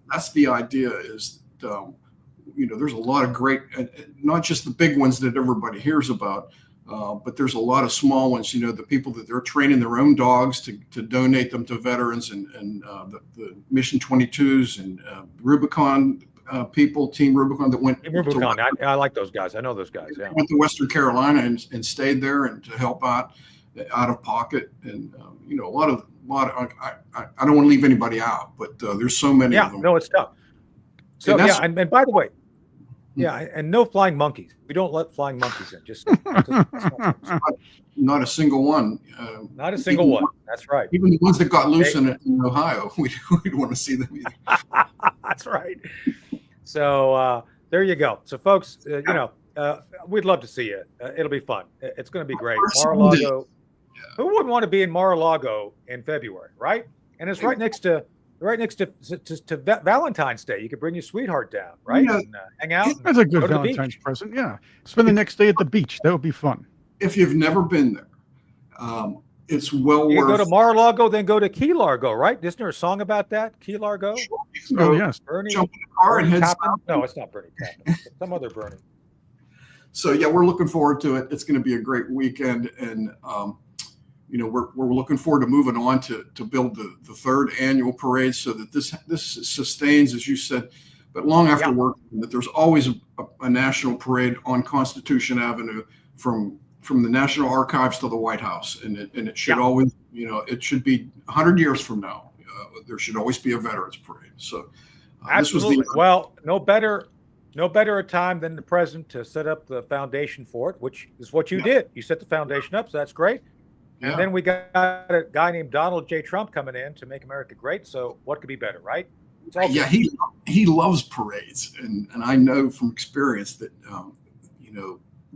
that's the idea is, there's a lot of great, not just the big ones that everybody hears about, but there's a lot of small ones, the people that they're training their own dogs to donate them to veterans, and the Mission 22s and Rubicon people, Team Rubicon that went.
Rubicon, I like those guys. I know those guys. Yeah.
Went to Western Carolina and stayed there and to help out of pocket, and a lot of I don't want to leave anybody out, but there's so many of them.
No, it's tough. So and by the way, and no flying monkeys. We don't let flying monkeys in. Just
not a single one.
Not a single one. That's right.
Even the ones that got loose in Ohio, we don't want to see them either.
That's right. So there you go. So folks, we'd love to see you. It'll be fun. It's going to be great. Mar-a-Lago. Who wouldn't want to be in Mar-a-Lago in February, right? And it's right next to Valentine's Day. You could bring your sweetheart down, right? And hang out.
That's a good Valentine's present. Yeah. Spend the next day at the beach. That would be fun.
If you've never been there, it's well worth.
You go to Mar-a-Lago, then go to Key Largo, right? Isn't there a song about that? Key Largo?
Oh, yes.
Bernie,
jump in the car and head south.
No, it's not Bernie Tappan. Some other Bernie.
So we're looking forward to it. It's going to be a great weekend, and we're looking forward to moving on to build the third annual parade, so that this sustains, as you said, but long after work, that there's always a national parade on Constitution Avenue from the National Archives to the White House, and it should always, it should be 100 years from now. There should always be a veterans parade. So
absolutely. Well, no better a time than the present to set up the foundation for it, which is what you did. You set the foundation up, so that's great. And then we got a guy named Donald J. Trump coming in to make America great. So what could be better, right?
He loves parades, and I know from experience that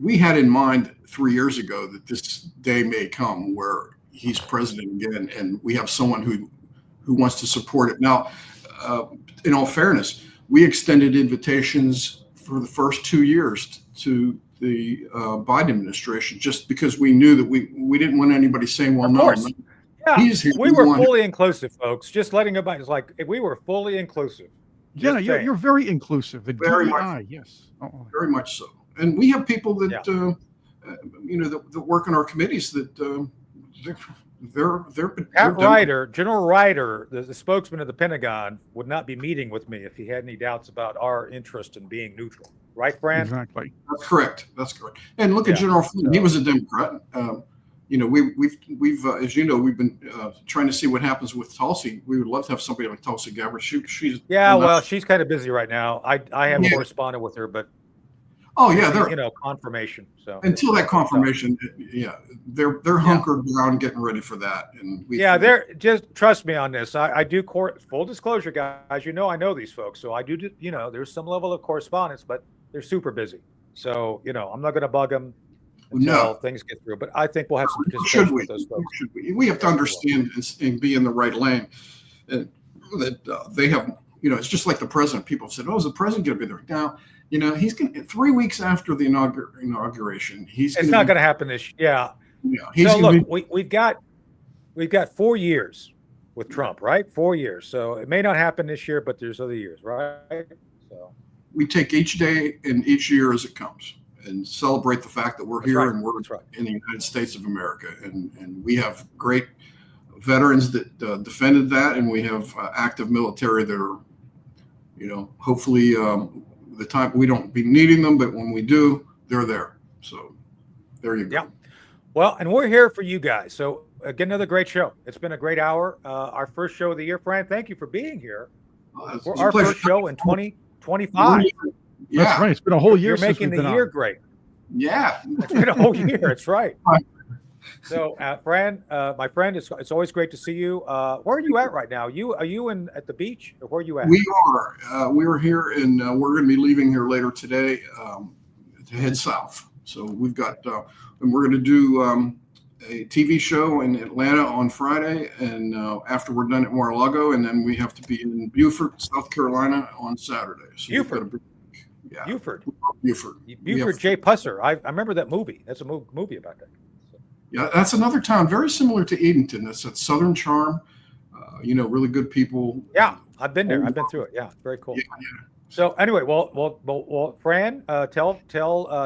we had in mind 3 years ago that this day may come where he's president again, and we have someone who wants to support it. Now, in all fairness, we extended invitations for the first 2 years to the Biden administration, just because we knew that we didn't want anybody saying, well, no.
Yeah, we were fully inclusive, folks. Just letting everybody, it's like we were fully inclusive.
Yeah, you're very inclusive. The
very
DEI,
much,
yes.
Very much so. And we have people that, that work in our committees that they're
General Ryder, the spokesman of the Pentagon, would not be meeting with me if he had any doubts about our interest in being neutral. Right, Fran?
Exactly.
That's correct. And look at General Flynn. He was a Democrat. We've as you know, we've been trying to see what happens with Tulsi. We would love to have somebody like Tulsi Gabbard. She's
she's kind of busy right now. I have corresponded with her, but confirmation. So
until that confirmation, they're hunkered down, getting ready for that. And
they're just trust me on this. I do full disclosure, guys. I know these folks, so I do. There's some level of correspondence, but they're super busy. So I'm not going to bug them until things get through. But I think we'll have some participation with those folks.
We have to understand and be in the right lane. That they have it's just like the president. People said, "Oh, is the president going to be there?" Now, he's going to 3 weeks after the inauguration.
It's not going to happen this year. Yeah.
He's
So
gonna
look, we've got 4 years with Trump, right? 4 years. So it may not happen this year, but there's other years, right? So
we take each day and each year as it comes and celebrate the fact that we're
That's
here
right.
and we're
That's right.
in the United States of America. And we have great veterans that defended that, and we have active military that are, hopefully the time we don't be needing them, but when we do, they're there. So there you go.
Yeah. Well, and we're here for you guys. So again, another great show. It's been a great hour. Our first show of the year. Fran, thank you for being here.
It's
For
a
our
pleasure.
first show in 2025.
Yeah.
That's right. It's been a whole year
You're
since
making
we've
the
been
year
on.
great.
Yeah.
It's been a whole year. That's right. So, Fran, my friend, it's always great to see you. Where are you at right now? Are you at the beach, or where are you at?
We are. We're here, and we're going to be leaving here later today to head south. So we've got, and we're going to do a TV show in Atlanta on Friday, and after we're done at Lago, and then we have to be in Beaufort, South Carolina on Saturday. So
Beaufort.
Beaufort.
Buford J. Pusser. I remember that movie. That's a movie about that.
Yeah, that's another town very similar to Edenton. That's that Southern charm. Really good people.
Yeah, I've been there. I've been through it. Yeah, very cool.
Yeah.
So anyway, well, Fran, tell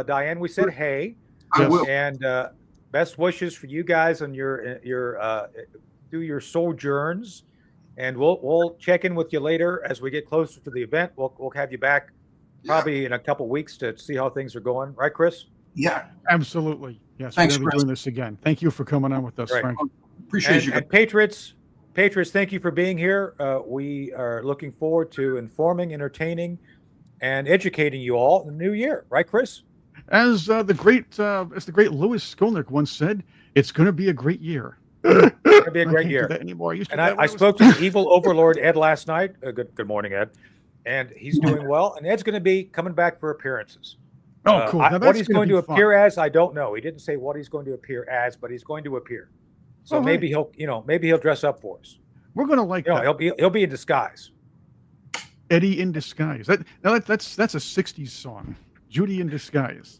Diane we said hey.
I will.
And best wishes for you guys on your through your sojourns, and we'll check in with you later as we get closer to the event. We'll have you back probably in a couple weeks to see how things are going, right, Chris?
Yeah,
Absolutely. Yes,
Thanks,
we're going to be
Chris.
doing this again. Thank you for coming on with us,
Right.
Frank.
appreciate you.
And Patriots, thank you for being here. We are looking forward to informing, entertaining, and educating you all in the new year, right, Chris?
As the great Lewis Skolnick once said, it's going to be a great year. It's
going to be a great
do
year.
that anymore.
And I spoke to the evil overlord Ed last night. Good morning, Ed. And he's doing well. And Ed's going to be coming back for appearances.
Oh, cool. Now
What
that's
he's
gonna
going
be
to
fun.
appear as, I don't know. He didn't say what he's going to appear as, but he's going to appear. So
Oh,
maybe he'll dress up for us.
We're going to like that.
He'll be in disguise.
Eddie in Disguise. That's a 60s song. Judy in Disguise.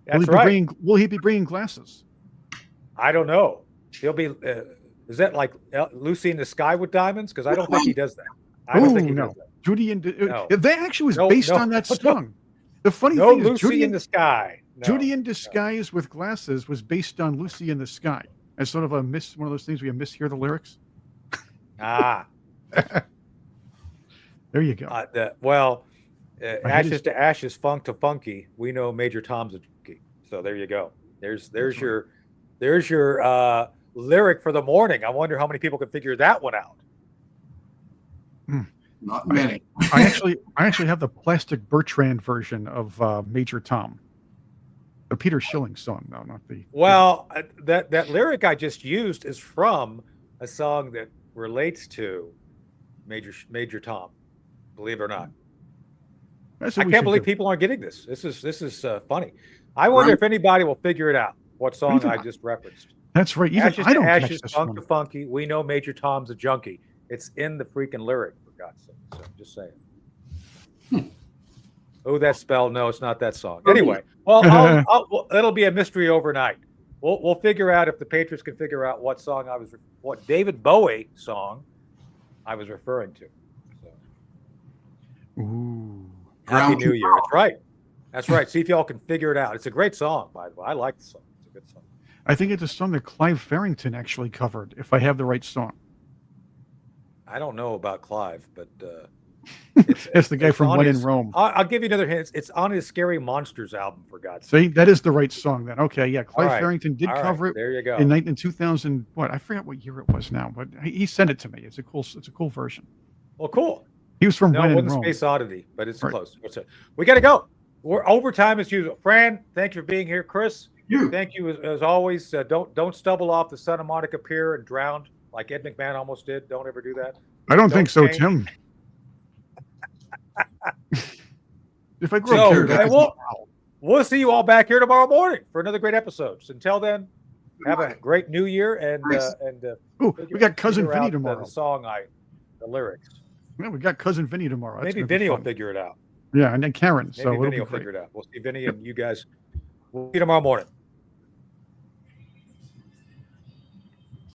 That's right.
Will he be bringing glasses?
I don't know. He'll be. Is that like Lucy in the Sky with Diamonds? Because I don't think he does that. I don't think he does that.
Judy in
No.
That actually was based on that song. The funny
No
thing is,
Lucy in the Sky. No.
Judy in Disguise with Glasses was based on Lucy in the Sky. As sort of one of those things where you mishear the lyrics.
Ah.
There you go.
Ashes to ashes, funk to funky. We know Major Tom's a junkie. So there you go. There's your lyric for the morning. I wonder how many people can figure that one out.
Not many.
I actually have the Plastic Bertrand version of Major Tom. The Peter Schilling song, no, not the.
Well, that lyric I just used is from a song that relates to Major Tom. Believe it or not. I can't believe people aren't getting this. This is funny. I wonder if anybody will figure it out. What song I just referenced?
That's right. Even
Ashes
I don't
to
catch
ashes,
this
funk
one.
to funky. We know Major Tom's a junkie. It's in the freaking lyric, for God's sake. So I'm just saying. Oh, that spell. No, it's not that song. Anyway, well, it'll be a mystery overnight. We'll figure out if the Patriots can figure out what David Bowie song I was referring to. So.
Ooh.
Happy New Year. That's right. That's right. See if y'all can figure it out. It's a great song, by the way. I like the song. It's a good song.
I think it's a song that Clive Farrington actually covered, if I have the right song.
I don't know about Clive, but
it's the guy from When in Rome.
I'll give you another hint. It's on his Scary Monsters album, for God's
See,
sake.
that is the right song then. Okay, yeah. Clive
All right.
Farrington did
All right.
cover it
There you go.
in 2000. What? I forget what year it was now, but he sent it to me. It's a cool version.
Well, cool.
He was from
No,
When
it
in
wasn't
Rome.
Space Oddity, but it's
Right.
close. We got to go. We're overtime as usual. Fran, thank you for being here. Chris, thank you as always. Don't stumble off the Santa Monica Pier and drown like Ed McMahon almost did. Don't ever do that.
I don't think so,
change.
Tim. If I grow up,
we'll see you all back here tomorrow morning for another great episode. So until then, have a great New Year and
we got Cousin Vinny tomorrow.
The lyrics.
Yeah, we got cousin Vinny tomorrow. That's
Maybe
gonna be
Vinny will
fun.
figure it out.
Yeah, and then Karen.
Maybe
So it'll
Vinny
be
will
great.
figure it out. We'll see Vinny and you guys. We'll see you tomorrow morning.